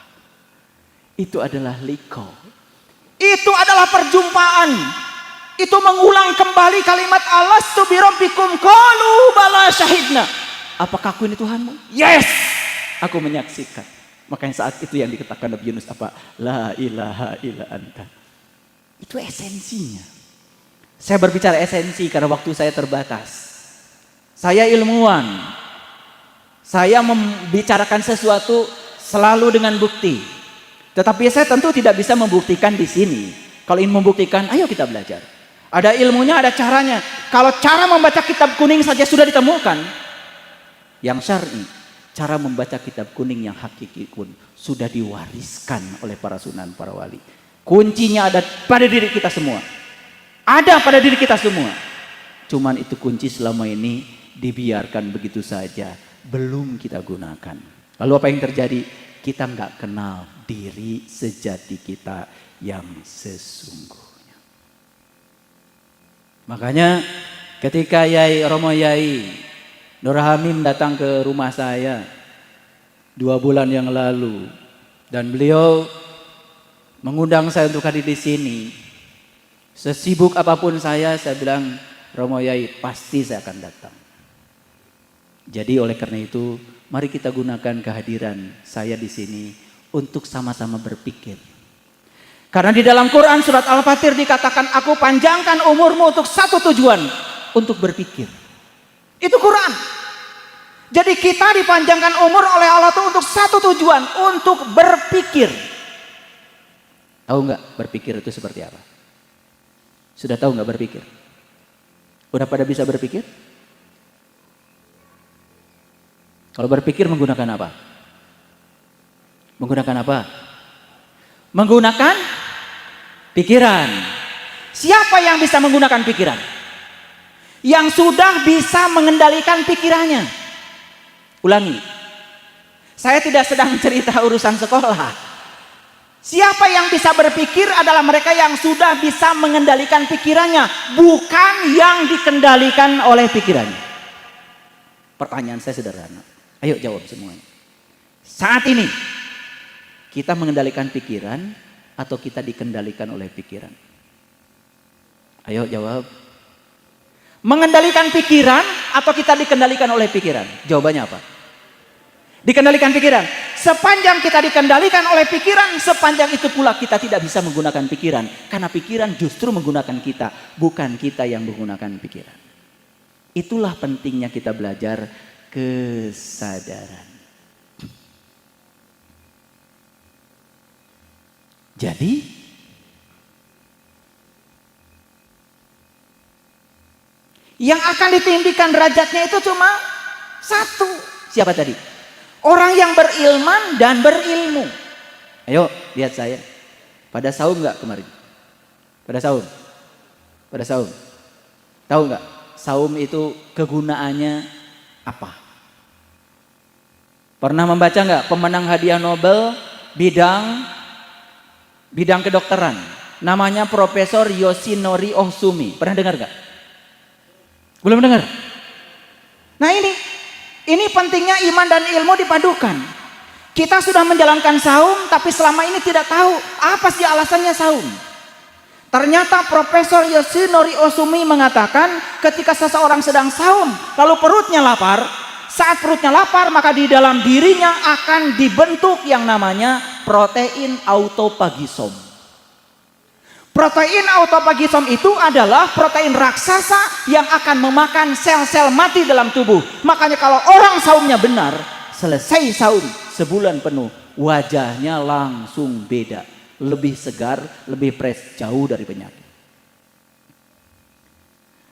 Itu adalah liqa. Itu adalah perjumpaan. Itu mengulang kembali kalimat alastu birabbikum qalu bala syahidna. Apakah aku ini Tuhanmu? Yes, aku menyaksikan. Makanya saat itu yang dikatakan Nabi Yunus apa? La ilaha illa anta. Itu esensinya. Saya berbicara esensi karena waktu saya terbatas. Saya ilmuwan. Saya membicarakan sesuatu selalu dengan bukti. Tetapi saya tentu tidak bisa membuktikan di sini. Kalau ingin membuktikan, ayo kita belajar. Ada ilmunya, ada caranya. Kalau cara membaca kitab kuning saja sudah ditemukan, yang syar'i, cara membaca kitab kuning yang hakiki pun sudah diwariskan oleh para sunan, para wali. Kuncinya ada pada diri kita semua. Ada pada diri kita semua. Cuman itu kunci selama ini dibiarkan begitu saja. Belum kita gunakan. Lalu apa yang terjadi? Kita nggak kenal diri sejati kita yang sesungguhnya. Makanya ketika Romo Yai Nur Hamim datang ke rumah saya 2 bulan yang lalu dan beliau mengundang saya untuk hadir di sini. Sesibuk apapun saya bilang, Romo Yai pasti saya akan datang. Jadi oleh karena itu, mari kita gunakan kehadiran saya di sini untuk sama-sama berpikir. Karena di dalam Quran surat Al-Fatir dikatakan, aku panjangkan umurmu untuk satu tujuan, untuk berpikir. Itu Quran. Jadi kita dipanjangkan umur oleh Allah itu untuk satu tujuan, untuk berpikir. Tahu nggak berpikir itu seperti apa? Sudah tahu nggak berpikir? Udah pada bisa berpikir? Kalau berpikir menggunakan apa? Menggunakan apa? Menggunakan pikiran. Siapa yang bisa menggunakan pikiran? Yang sudah bisa mengendalikan pikirannya. Ulangi. Saya tidak sedang cerita urusan sekolah. Siapa yang bisa berpikir adalah mereka yang sudah bisa mengendalikan pikirannya, bukan yang dikendalikan oleh pikirannya. Pertanyaan saya sederhana. Ayo jawab semuanya. Saat ini kita mengendalikan pikiran atau kita dikendalikan oleh pikiran? Ayo jawab. Mengendalikan pikiran atau kita dikendalikan oleh pikiran? Jawabannya apa? Dikendalikan pikiran. Sepanjang kita dikendalikan oleh pikiran, sepanjang itu pula kita tidak bisa menggunakan pikiran. Karena pikiran justru menggunakan kita, bukan kita yang menggunakan pikiran. Itulah pentingnya kita belajar kesadaran. Jadi yang akan ditinggikan derajatnya itu cuma satu. Siapa tadi? Orang yang berilman dan berilmu. Ayo lihat saya. Pada saum nggak kemarin? Pada saum? Pada saum? Tahu nggak? Saum itu kegunaannya apa? Pernah membaca nggak pemenang hadiah Nobel bidang kedokteran? Namanya Profesor Yoshinori Ohsumi. Pernah dengar nggak? Belum dengar? Nah ini pentingnya iman dan ilmu dipadukan. Kita sudah menjalankan saum, tapi selama ini tidak tahu apa sih alasannya saum. Ternyata Profesor Yoshinori Ohsumi mengatakan ketika seseorang sedang saum, lalu perutnya lapar, saat perutnya lapar maka di dalam dirinya akan dibentuk yang namanya protein autophagisom. Protein autophagisom itu adalah protein raksasa yang akan memakan sel-sel mati dalam tubuh. Makanya kalau orang saumnya benar, selesai saum sebulan penuh, wajahnya langsung beda. Lebih segar, lebih fresh, jauh dari penyakit.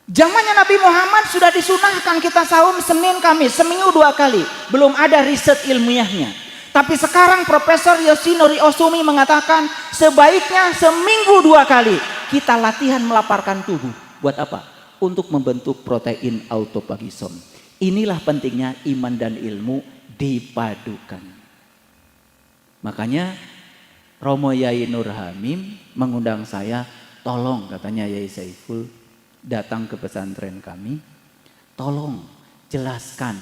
Zamannya Nabi Muhammad sudah disunahkan kita saum Senin Kamis, seminggu 2 kali. Belum ada riset ilmiahnya. Tapi sekarang Profesor Yoshinori Ohsumi mengatakan sebaiknya seminggu 2 kali kita latihan melaparkan tubuh. Buat apa? Untuk membentuk protein autophagisome. Inilah pentingnya iman dan ilmu dipadukan. Makanya Romo Yai Nur Hamim mengundang saya, tolong katanya Yai Saiful datang ke pesantren kami, tolong jelaskan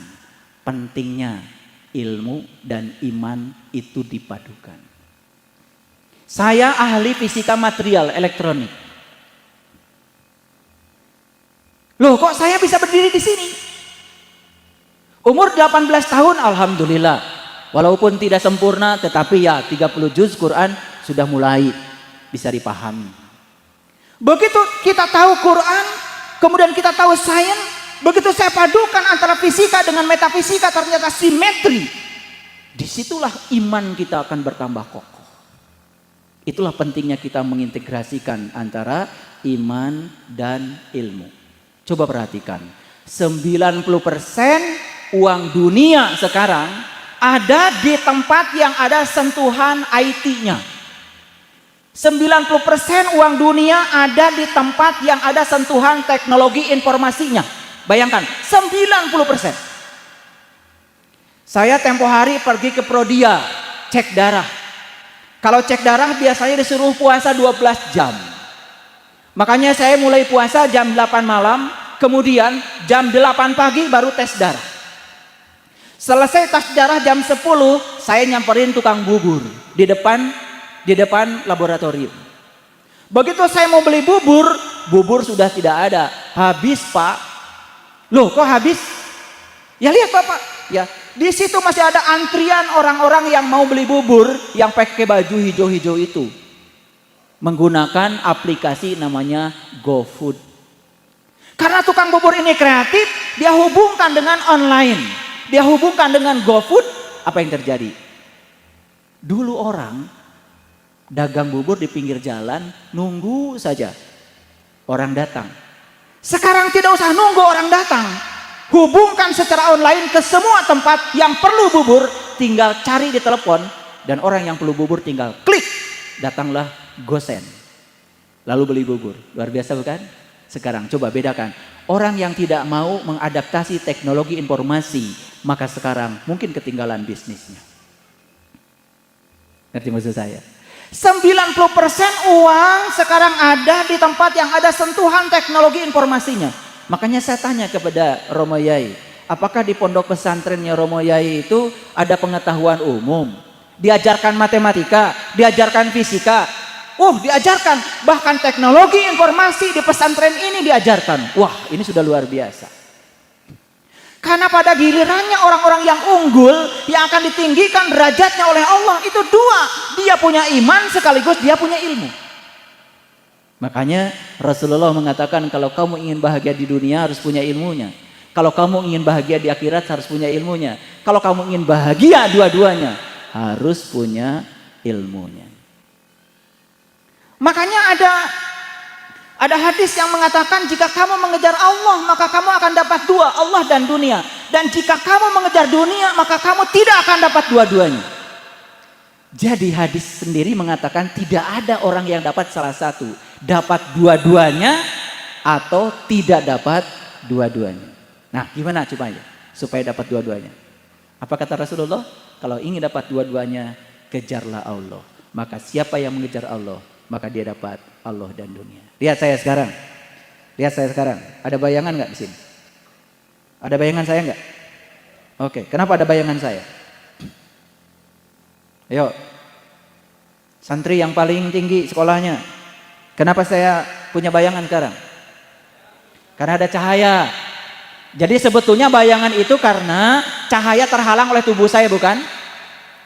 pentingnya ilmu dan iman itu dipadukan. Saya ahli fisika material elektronik. Loh kok saya bisa berdiri di sini? Umur 18 tahun alhamdulillah. Walaupun tidak sempurna tetapi ya 30 juz Quran sudah mulai bisa dipahami. Begitu kita tahu Quran, kemudian kita tahu sains, begitu saya padukan antara fisika dengan metafisika ternyata simetri. Disitulah iman kita akan bertambah kokoh. Itulah pentingnya kita mengintegrasikan antara iman dan ilmu. Coba perhatikan, 90% uang dunia sekarang ada di tempat yang ada sentuhan IT-nya. 90% uang dunia ada di tempat yang ada sentuhan teknologi informasinya. Bayangkan, 90%. Saya tempo hari pergi ke Prodia, cek darah. Kalau cek darah biasanya disuruh puasa 12 jam. Makanya saya mulai puasa jam 8 malam, kemudian jam 8 pagi baru tes darah. Selesai tes darah jam 10, saya nyamperin tukang bubur di depan laboratorium. Begitu saya mau beli bubur, bubur sudah tidak ada. Habis, Pak. Loh, kok habis? Ya lihat, Bapak. Ya, di situ masih ada antrian orang-orang yang mau beli bubur yang pakai baju hijau-hijau itu. Menggunakan aplikasi namanya GoFood. Karena tukang bubur ini kreatif, dia hubungkan dengan online. Dia hubungkan dengan GoFood, apa yang terjadi? Dulu orang dagang bubur di pinggir jalan, nunggu saja orang datang. Sekarang tidak usah nunggu orang datang. Hubungkan secara online ke semua tempat yang perlu bubur, tinggal cari di telepon, dan orang yang perlu bubur tinggal klik, datanglah Gosen. Lalu beli bubur. Luar biasa bukan? Sekarang coba bedakan. Orang yang tidak mau mengadaptasi teknologi informasi, maka sekarang mungkin ketinggalan bisnisnya. Ngerti maksud saya? 90% uang sekarang ada di tempat yang ada sentuhan teknologi informasinya. Makanya saya tanya kepada Romo Yai, apakah di pondok pesantrennya Romo Yai itu ada pengetahuan umum? Diajarkan matematika, diajarkan fisika, diajarkan, bahkan teknologi informasi di pesantren ini diajarkan. Wah, ini sudah luar biasa. Karena pada gilirannya orang-orang yang unggul yang akan ditinggikan derajatnya oleh Allah itu dua, dia punya iman sekaligus dia punya ilmu. Makanya Rasulullah mengatakan kalau kamu ingin bahagia di dunia harus punya ilmunya. Kalau kamu ingin bahagia di akhirat harus punya ilmunya. Kalau kamu ingin bahagia dua-duanya harus punya ilmunya. Makanya ada hadis yang mengatakan jika kamu mengejar Allah maka kamu akan dapat dua, Allah dan dunia. Dan jika kamu mengejar dunia maka kamu tidak akan dapat dua-duanya. Jadi hadis sendiri mengatakan tidak ada orang yang dapat salah satu, dapat dua-duanya atau tidak dapat dua-duanya. Nah, gimana cupanya supaya dapat dua-duanya? Apa kata Rasulullah? Kalau ingin dapat dua-duanya, kejarlah Allah. Maka siapa yang mengejar Allah, maka dia dapat Allah dan dunia. Lihat saya sekarang. Lihat saya sekarang. Ada bayangan nggak di sini? Ada bayangan saya nggak? Oke, kenapa ada bayangan saya? Ayo. Santri yang paling tinggi sekolahnya. Kenapa saya punya bayangan sekarang? Karena ada cahaya. Jadi sebetulnya bayangan itu karena cahaya terhalang oleh tubuh saya, bukan?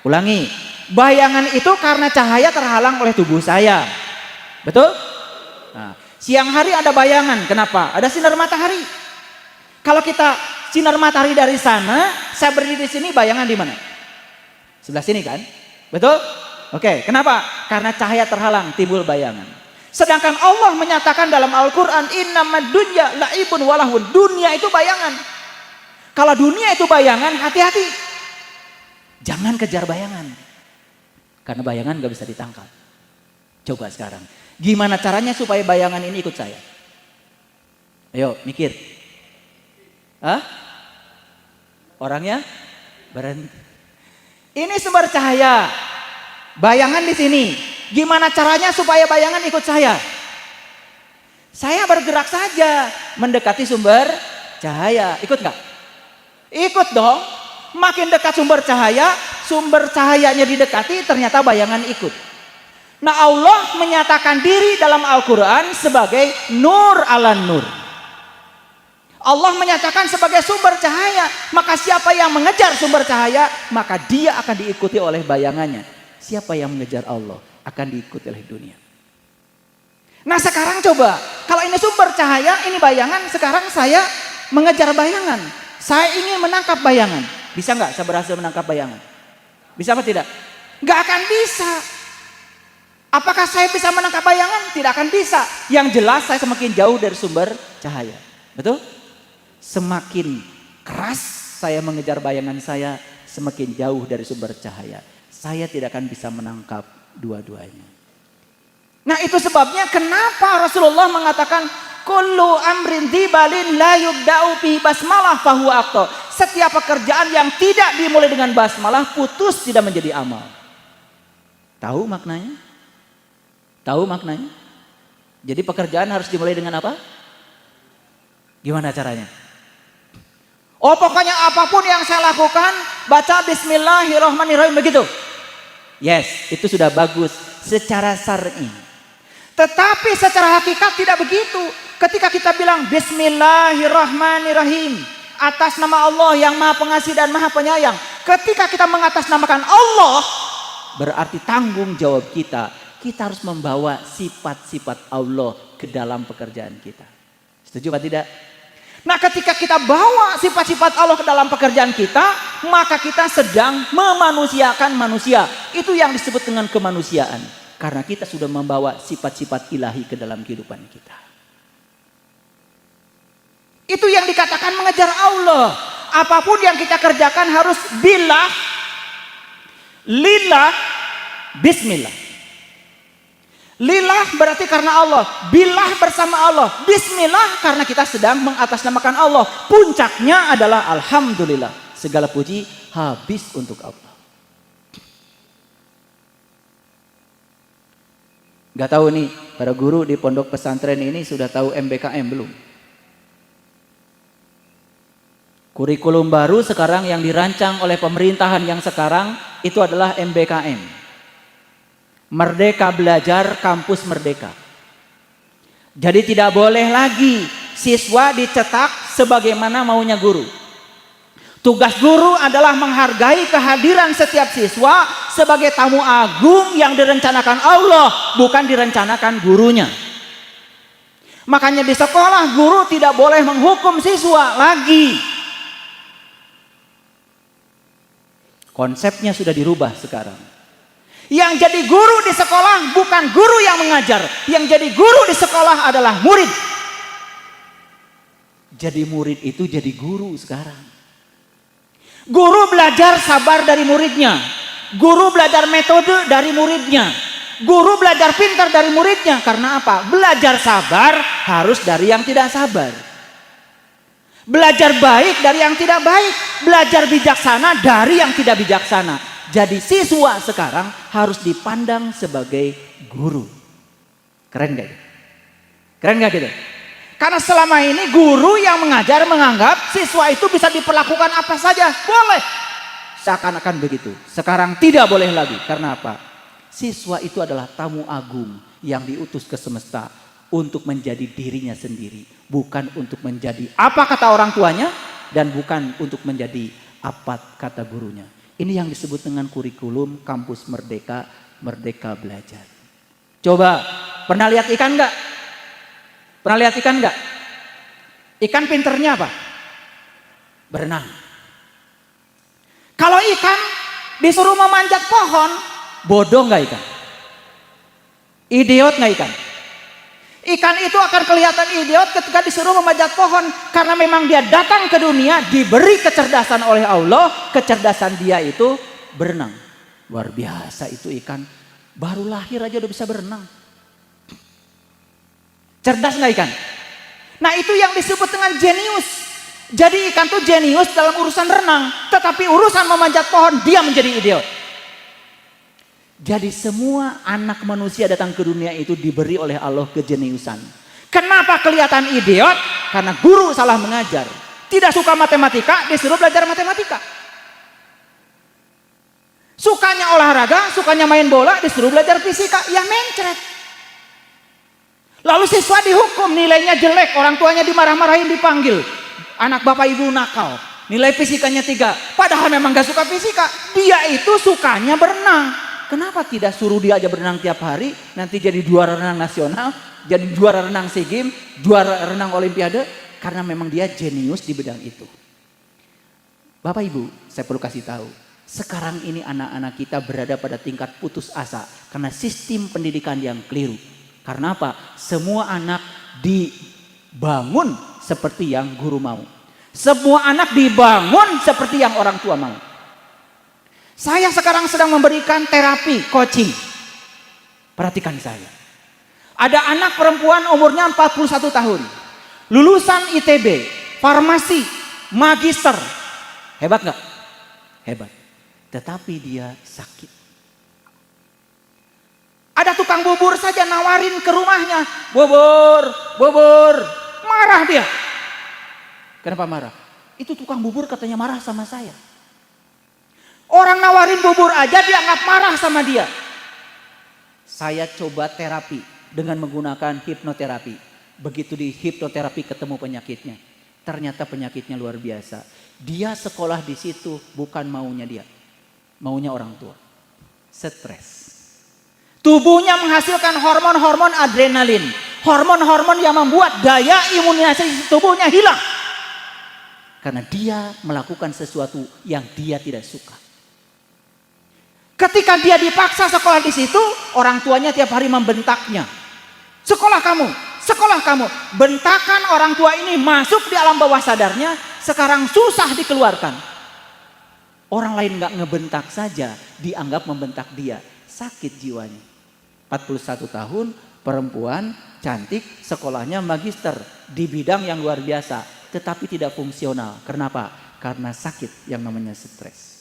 Ulangi. Bayangan itu karena cahaya terhalang oleh tubuh saya. Betul? Nah, siang hari ada bayangan. Kenapa? Ada sinar matahari. Kalau kita sinar matahari dari sana, saya berdiri di sini, bayangan di mana? Sebelah sini kan? Betul? Oke, kenapa? Karena cahaya terhalang, timbul bayangan. Sedangkan Allah menyatakan dalam Al-Quran, innamad dunya la'ibun walahun. Dunia itu bayangan. Kalau dunia itu bayangan, hati-hati. Jangan kejar bayangan. Karena bayangan gak bisa ditangkap. Coba sekarang. Gimana caranya supaya bayangan ini ikut saya? Ayo mikir. Hah? Orangnya berhenti. Ini sumber cahaya. Bayangan di sini. Gimana caranya supaya bayangan ikut saya? Saya bergerak saja mendekati sumber cahaya. Ikut nggak? Ikut dong. Makin dekat sumber cahayanya didekati, ternyata bayangan ikut. Nah, Allah menyatakan diri dalam Al-Quran sebagai nur ala nur. Allah menyatakan sebagai sumber cahaya. Maka siapa yang mengejar sumber cahaya, maka dia akan diikuti oleh bayangannya. Siapa yang mengejar Allah akan diikuti oleh dunia. Nah sekarang coba, kalau ini sumber cahaya, ini bayangan, sekarang saya mengejar bayangan. Saya ingin menangkap bayangan. Bisa nggak saya berhasil menangkap bayangan? Bisa apa tidak? Nggak akan bisa. Apakah saya bisa menangkap bayangan? Tidak akan bisa. Yang jelas saya semakin jauh dari sumber cahaya. Betul? Semakin keras saya mengejar bayangan saya, semakin jauh dari sumber cahaya. Saya tidak akan bisa menangkap dua-duanya. Nah itu sebabnya kenapa Rasulullah mengatakan kullu amrin dzibalin la yubda'u bi basmalah fahuwa aqta. Setiap pekerjaan yang tidak dimulai dengan basmalah putus, tidak menjadi amal. Tahu maknanya? Tahu maknanya? Jadi pekerjaan harus dimulai dengan apa? Gimana caranya? Oh pokoknya apapun yang saya lakukan baca bismillahirrahmanirrahim begitu. Yes, itu sudah bagus secara syar'i. Tetapi secara hakikat tidak begitu. Ketika kita bilang bismillahirrahmanirrahim atas nama Allah yang Maha Pengasih dan Maha Penyayang. Ketika kita mengatasnamakan Allah, berarti tanggung jawab kita harus membawa sifat-sifat Allah ke dalam pekerjaan kita. Setuju atau tidak? Nah ketika kita bawa sifat-sifat Allah ke dalam pekerjaan kita, maka kita sedang memanusiakan manusia. Itu yang disebut dengan kemanusiaan. Karena kita sudah membawa sifat-sifat ilahi ke dalam kehidupan kita. Itu yang dikatakan mengejar Allah. Apapun yang kita kerjakan harus billah, lillah, bismillah. Lillah berarti karena Allah, billah bersama Allah, bismillah karena kita sedang mengatasnamakan Allah. Puncaknya adalah alhamdulillah. Segala puji habis untuk Allah. Gak tahu nih, para guru di pondok pesantren ini sudah tahu MBKM belum? Kurikulum baru sekarang yang dirancang oleh pemerintahan yang sekarang itu adalah MBKM. Merdeka Belajar Kampus Merdeka. Jadi tidak boleh lagi siswa dicetak sebagaimana maunya guru. Tugas guru adalah menghargai kehadiran setiap siswa sebagai tamu agung yang direncanakan Allah, bukan direncanakan gurunya. Makanya di sekolah guru tidak boleh menghukum siswa lagi. Konsepnya sudah dirubah sekarang. Yang jadi guru di sekolah bukan guru yang mengajar. Yang jadi guru di sekolah adalah murid. Jadi murid itu jadi guru sekarang. Guru belajar sabar dari muridnya. Guru belajar metode dari muridnya. Guru belajar pintar dari muridnya. Karena apa? Belajar sabar harus dari yang tidak sabar. Belajar baik dari yang tidak baik. Belajar bijaksana dari yang tidak bijaksana. Jadi siswa sekarang harus dipandang sebagai guru. Keren gak? Keren gak gitu? Karena selama ini guru yang mengajar menganggap siswa itu bisa diperlakukan apa saja. Boleh. Seakan-akan begitu. Sekarang tidak boleh lagi. Karena apa? Siswa itu adalah tamu agung yang diutus ke semesta untuk menjadi dirinya sendiri. Bukan untuk menjadi apa kata orang tuanya. Dan bukan untuk menjadi apa kata gurunya. Ini yang disebut dengan kurikulum kampus merdeka, merdeka belajar. Coba, pernah lihat ikan enggak? Pernah lihat ikan enggak? Ikan pinternya apa? Berenang. Kalau ikan disuruh memanjat pohon, bodoh enggak ikan? Idiot enggak ikan? Ikan itu akan kelihatan idiot ketika disuruh memanjat pohon. Karena memang dia datang ke dunia, diberi kecerdasan oleh Allah. Kecerdasan dia itu berenang. Luar biasa itu ikan. Baru lahir aja udah bisa berenang. Cerdas nggak ikan? Nah itu yang disebut dengan jenius. Jadi ikan tuh jenius dalam urusan renang, tetapi urusan memanjat pohon dia menjadi idiot. Jadi semua anak manusia datang ke dunia itu diberi oleh Allah kejeniusan. Kenapa kelihatan idiot? Karena guru salah mengajar. Tidak suka matematika, disuruh belajar matematika. Sukanya olahraga, sukanya main bola, disuruh belajar fisika, ya mencret. Lalu siswa dihukum, nilainya jelek, orang tuanya dimarah-marahin, dipanggil. Anak bapak ibu nakal, nilai fisikanya 3. Padahal memang gak suka fisika, dia itu sukanya berenang. Kenapa tidak suruh dia aja berenang tiap hari, nanti jadi juara renang nasional, jadi juara renang SEA Games, juara renang Olimpiade, karena memang dia jenius di bidang itu. Bapak ibu, saya perlu kasih tahu, sekarang ini anak-anak kita berada pada tingkat putus asa, karena sistem pendidikan yang keliru. Karena apa? Semua anak dibangun seperti yang guru mau. Semua anak dibangun seperti yang orang tua mau. Saya sekarang sedang memberikan terapi coaching. Perhatikan saya. Ada anak perempuan umurnya 41 tahun. Lulusan ITB, farmasi, magister. Hebat nggak? Hebat. Tetapi dia sakit. Ada tukang bubur saja nawarin ke rumahnya. Bubur, bubur. Marah dia. Kenapa marah? Itu tukang bubur katanya marah sama saya. Orang nawarin bubur aja dianggap marah sama dia. Saya coba terapi dengan menggunakan hipnoterapi. Begitu di hipnoterapi ketemu penyakitnya. Ternyata penyakitnya luar biasa. Dia sekolah di situ bukan maunya dia. Maunya orang tua. Stres. Tubuhnya menghasilkan hormon-hormon adrenalin. Hormon-hormon yang membuat daya imunisasi tubuhnya hilang. Karena dia melakukan sesuatu yang dia tidak suka. Ketika dia dipaksa sekolah di situ, orang tuanya tiap hari membentaknya. Sekolah kamu, sekolah kamu. Bentakan orang tua ini masuk di alam bawah sadarnya, sekarang susah dikeluarkan. Orang lain gak ngebentak saja, dianggap membentak dia. Sakit jiwanya. 41 tahun, perempuan, cantik, sekolahnya magister. Di bidang yang luar biasa, tetapi tidak fungsional. Kenapa? Karena sakit yang namanya stres.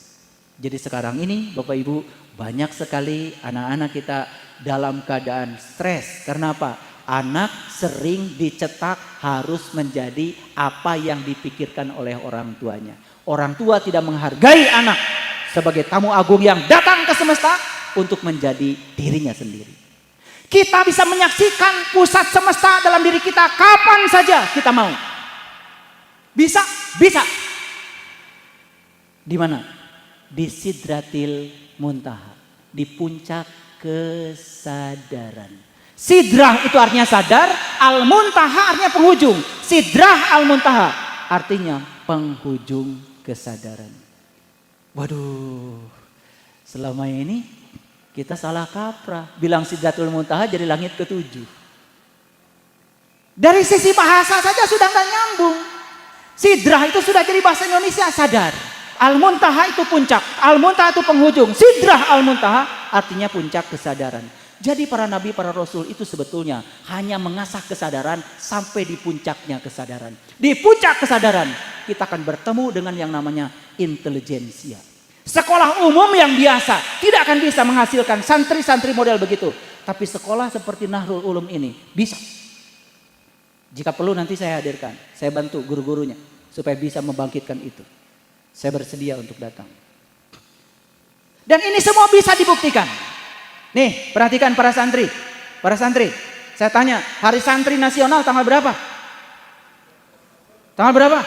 Jadi sekarang ini Bapak Ibu banyak sekali anak-anak kita dalam keadaan stres. Karena apa? Anak sering dicetak harus menjadi apa yang dipikirkan oleh orang tuanya. Orang tua tidak menghargai anak sebagai tamu agung yang datang ke semesta untuk menjadi dirinya sendiri. Kita bisa menyaksikan pusat semesta dalam diri kita kapan saja kita mau. Bisa, bisa. Di mana? Di Sidratil Muntaha, di puncak kesadaran. Sidrah itu artinya sadar, Al-Muntaha artinya penghujung. Sidrah Al-Muntaha artinya penghujung kesadaran. Waduh, selama ini kita salah kaprah. Bilang Sidratul Muntaha jadi langit ke-7. Dari sisi bahasa saja sudah nggak nyambung. Sidrah itu sudah jadi bahasa Indonesia, sadar. Al-Muntaha itu puncak, Al-Muntaha itu penghujung. Sidrah Al-Muntaha artinya puncak kesadaran. Jadi para nabi, para rasul itu sebetulnya hanya mengasah kesadaran sampai di puncaknya kesadaran. Di puncak kesadaran kita akan bertemu dengan yang namanya intelijensia. Sekolah umum yang biasa tidak akan bisa menghasilkan santri-santri model begitu. Tapi sekolah seperti Nahrul Ulum ini bisa. Jika perlu nanti saya hadirkan, saya bantu guru-gurunya supaya bisa membangkitkan itu. Saya bersedia untuk datang. Dan ini semua bisa dibuktikan. Nih, perhatikan para santri. Para santri, saya tanya, Hari Santri Nasional tanggal berapa? Tanggal berapa?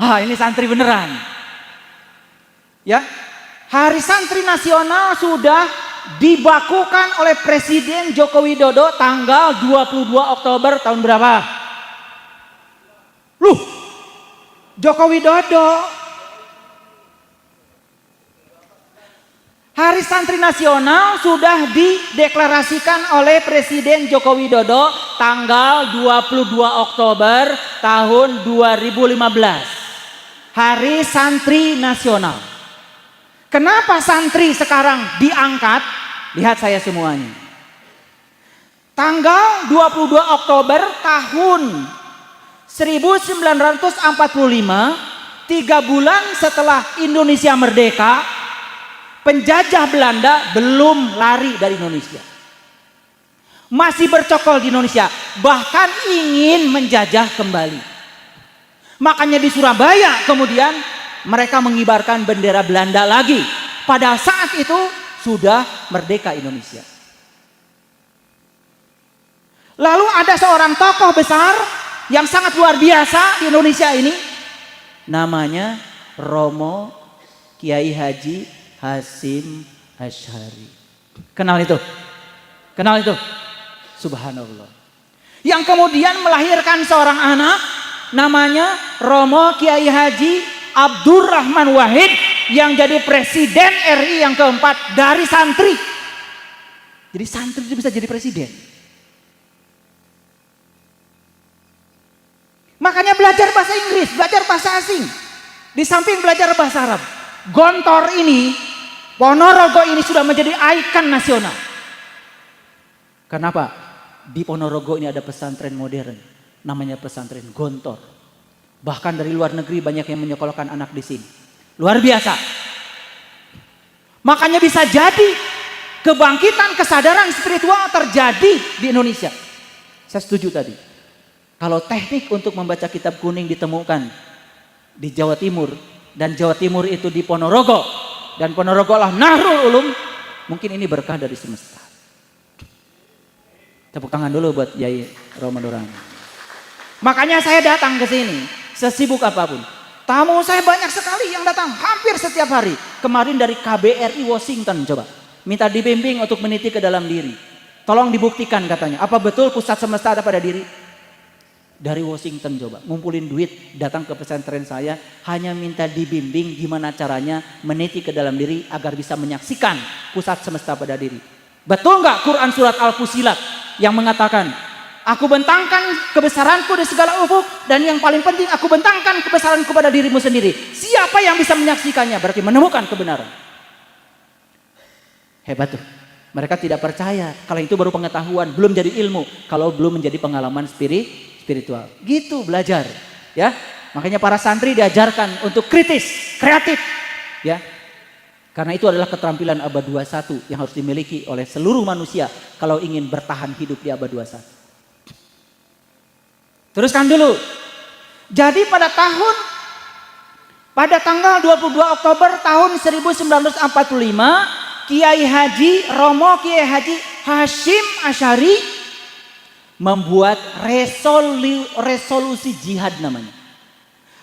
Ah, ini santri beneran. Ya, Hari Santri Nasional sudah dibakukan oleh Presiden Joko Widodo tanggal 22 Oktober tahun berapa? Loh, Joko Widodo. Hari Santri Nasional sudah dideklarasikan oleh Presiden Joko Widodo tanggal 22 Oktober tahun 2015. Hari Santri Nasional. Kenapa santri sekarang diangkat? Lihat saya semuanya. Tanggal 22 Oktober tahun 1945, 3 bulan setelah Indonesia merdeka, penjajah Belanda belum lari dari Indonesia. Masih bercokol di Indonesia, bahkan ingin menjajah kembali. Makanya di Surabaya kemudian mereka mengibarkan bendera Belanda lagi. Pada saat itu sudah merdeka Indonesia. Lalu ada seorang tokoh besar yang sangat luar biasa di Indonesia ini. Namanya Romo Kiai Haji Hasyim Asy'ari. Kenal itu? Kenal itu? Subhanallah. Yang kemudian melahirkan seorang anak namanya Romo Kiai Haji Abdurrahman Wahid yang jadi presiden RI yang keempat dari santri. Jadi santri itu bisa jadi presiden. Makanya belajar bahasa Inggris, belajar bahasa asing. Di samping belajar bahasa Arab. Gontor ini, Ponorogo ini sudah menjadi ikon nasional. Kenapa? Di Ponorogo ini ada pesantren modern. Namanya pesantren Gontor. Bahkan dari luar negeri banyak yang menyekolahkan anak di sini. Luar biasa. Makanya bisa jadi kebangkitan kesadaran spiritual terjadi di Indonesia. Saya setuju tadi. Kalau teknik untuk membaca kitab kuning ditemukan di Jawa Timur, dan Jawa Timur itu di Ponorogo, dan Ponorogo lah Nahrul Ulum, mungkin ini berkah dari semesta. Tepuk tangan dulu buat Yai Ramadan. Makanya saya datang ke sini, sesibuk apapun. Tamu saya banyak sekali yang datang, hampir setiap hari. Kemarin dari KBRI Washington, coba minta dibimbing untuk meniti ke dalam diri. Tolong dibuktikan katanya, apa betul pusat semesta ada pada diri? Dari Washington coba, ngumpulin duit, datang ke pesantren saya, hanya minta dibimbing gimana caranya meniti ke dalam diri agar bisa menyaksikan pusat semesta pada diri. Betul nggak Quran surat Al-Fusilat yang mengatakan, aku bentangkan kebesaranku di segala ufuk, dan yang paling penting aku bentangkan kebesaranku pada dirimu sendiri. Siapa yang bisa menyaksikannya berarti menemukan kebenaran. Hebat tuh. Mereka tidak percaya kalau itu baru pengetahuan, belum jadi ilmu, kalau belum menjadi pengalaman spiritual. Gitu belajar, ya. Makanya para santri diajarkan untuk kritis, kreatif, ya. Karena itu adalah keterampilan abad 21 yang harus dimiliki oleh seluruh manusia kalau ingin bertahan hidup di abad 21. Teruskan dulu. Jadi pada tanggal 22 Oktober tahun 1945, Kiai Haji Romo Kiai Haji Hasyim Asy'ari membuat resolusi jihad namanya.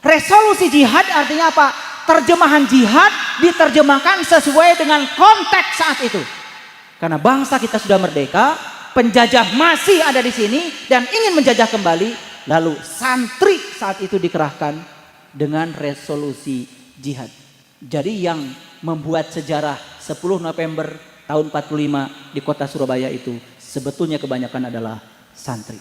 Resolusi jihad artinya apa? Terjemahan jihad diterjemahkan sesuai dengan konteks saat itu. Karena bangsa kita sudah merdeka, penjajah masih ada di sini dan ingin menjajah kembali, lalu santri saat itu dikerahkan dengan resolusi jihad. Jadi yang membuat sejarah 10 November tahun 45 di kota Surabaya itu sebetulnya kebanyakan adalah santri.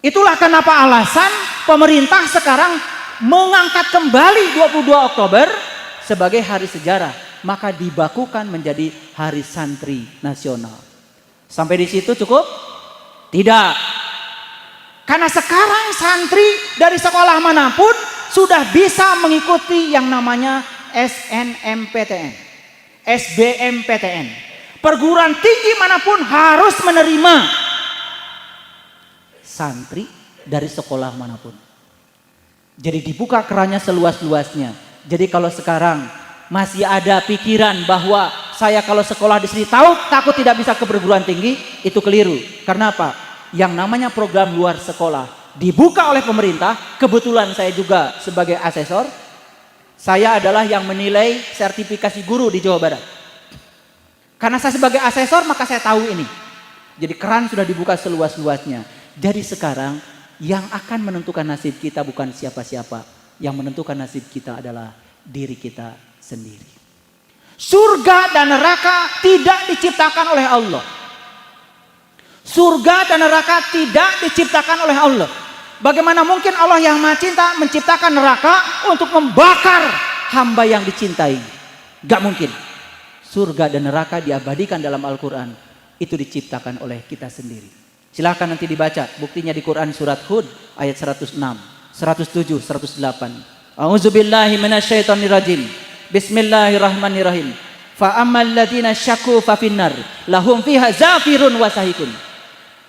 Itulah kenapa alasan pemerintah sekarang mengangkat kembali 22 Oktober sebagai hari sejarah, maka dibakukan menjadi Hari Santri Nasional. Sampai di situ cukup? Tidak. Karena sekarang santri dari sekolah manapun sudah bisa mengikuti yang namanya SNMPTN, SBMPTN. Perguruan tinggi manapun harus menerima santri dari sekolah manapun. Jadi dibuka kerannya seluas-luasnya. Jadi kalau sekarang masih ada pikiran bahwa saya kalau sekolah di sini takut tidak bisa ke perguruan tinggi, itu keliru. Karena apa? Yang namanya program luar sekolah dibuka oleh pemerintah. Kebetulan saya juga sebagai asesor, saya adalah yang menilai sertifikasi guru di Jawa Barat. Karena saya sebagai asesor maka saya tahu ini. Jadi keran sudah dibuka seluas-luasnya. Jadi sekarang yang akan menentukan nasib kita bukan siapa-siapa. Yang menentukan nasib kita adalah diri kita sendiri. Surga dan neraka tidak diciptakan oleh Allah. Surga dan neraka tidak diciptakan oleh Allah. Bagaimana mungkin Allah yang Maha Cinta menciptakan neraka untuk membakar hamba yang dicintai? Gak mungkin. Surga dan neraka diabadikan dalam Al-Quran. Itu diciptakan oleh kita sendiri. Silakan nanti dibaca, buktinya di Quran surat Hud ayat 106, 107, 108. A'udzubillahi minasyaitonirrajim. Bismillahirrahmanirrahim. Fa ammal ladzina syakku fa finnar lahum fiha zafirun wa sahikun.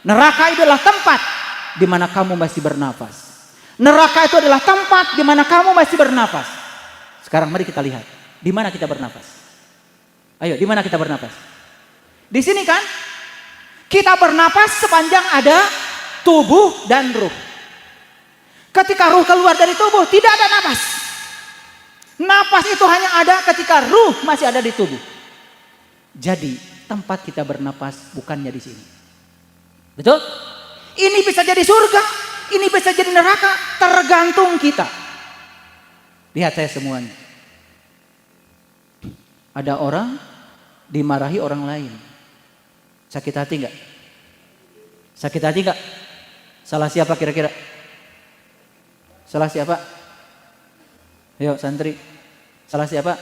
Neraka itu adalah tempat di mana kamu masih bernafas. Neraka itu adalah tempat di mana kamu masih bernafas. Sekarang mari kita lihat, di mana kita bernafas. Ayo, di mana kita bernafas? Di sini kan? Kita bernafas sepanjang ada tubuh dan ruh. Ketika ruh keluar dari tubuh, tidak ada nafas. Nafas itu hanya ada ketika ruh masih ada di tubuh. Jadi, tempat kita bernafas bukannya di sini. Betul? Ini bisa jadi surga, ini bisa jadi neraka, tergantung kita. Lihat saya semuanya. Ada orang dimarahi orang lain. Sakit hati enggak? Sakit hati enggak? Salah siapa kira-kira? Salah siapa? Ayo santri. Salah siapa?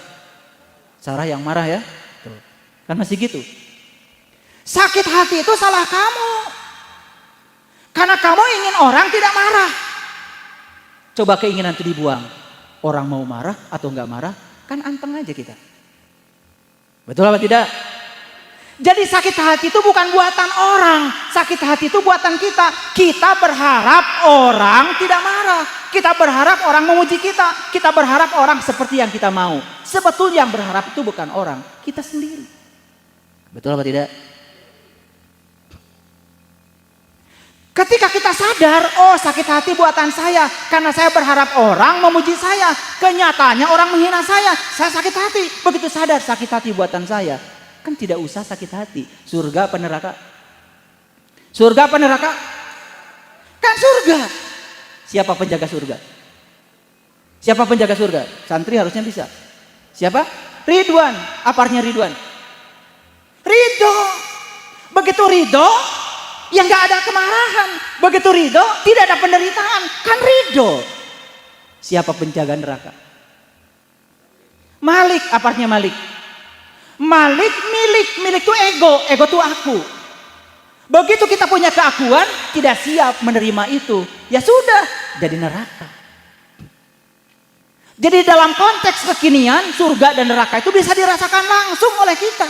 Sarah yang marah ya? Tuh. Kan masih gitu. Sakit hati itu salah kamu. Karena kamu ingin orang tidak marah. Coba keinginan itu dibuang. Orang mau marah atau enggak marah, kan anteng aja kita. Betul apa tidak? Jadi sakit hati itu bukan buatan orang. Sakit hati itu buatan kita. Kita berharap orang tidak marah. Kita berharap orang memuji kita. Kita berharap orang seperti yang kita mau. Sebetulnya yang berharap itu bukan orang, kita sendiri. Betul apa tidak? Ketika kita sadar, oh sakit hati buatan saya. Karena saya berharap orang memuji saya. Kenyataannya orang menghina saya sakit hati. Begitu sadar sakit hati buatan saya. Kan tidak usah sakit hati. Surga apa neraka? Surga apa neraka? Kan surga. Siapa penjaga surga? Siapa penjaga surga? Santri harusnya bisa. Siapa? Ridwan. Apa artinya Ridwan? Ridho. Begitu ridho, ya nggak ada kemarahan. Begitu ridho, tidak ada penderitaan. Kan ridho. Siapa penjaga neraka? Malik. Apa artinya Malik? Malik, milik itu ego itu aku. Begitu kita punya keakuan, tidak siap menerima itu, ya sudah, jadi neraka. Jadi dalam konteks kekinian, surga dan neraka itu bisa dirasakan langsung oleh kita.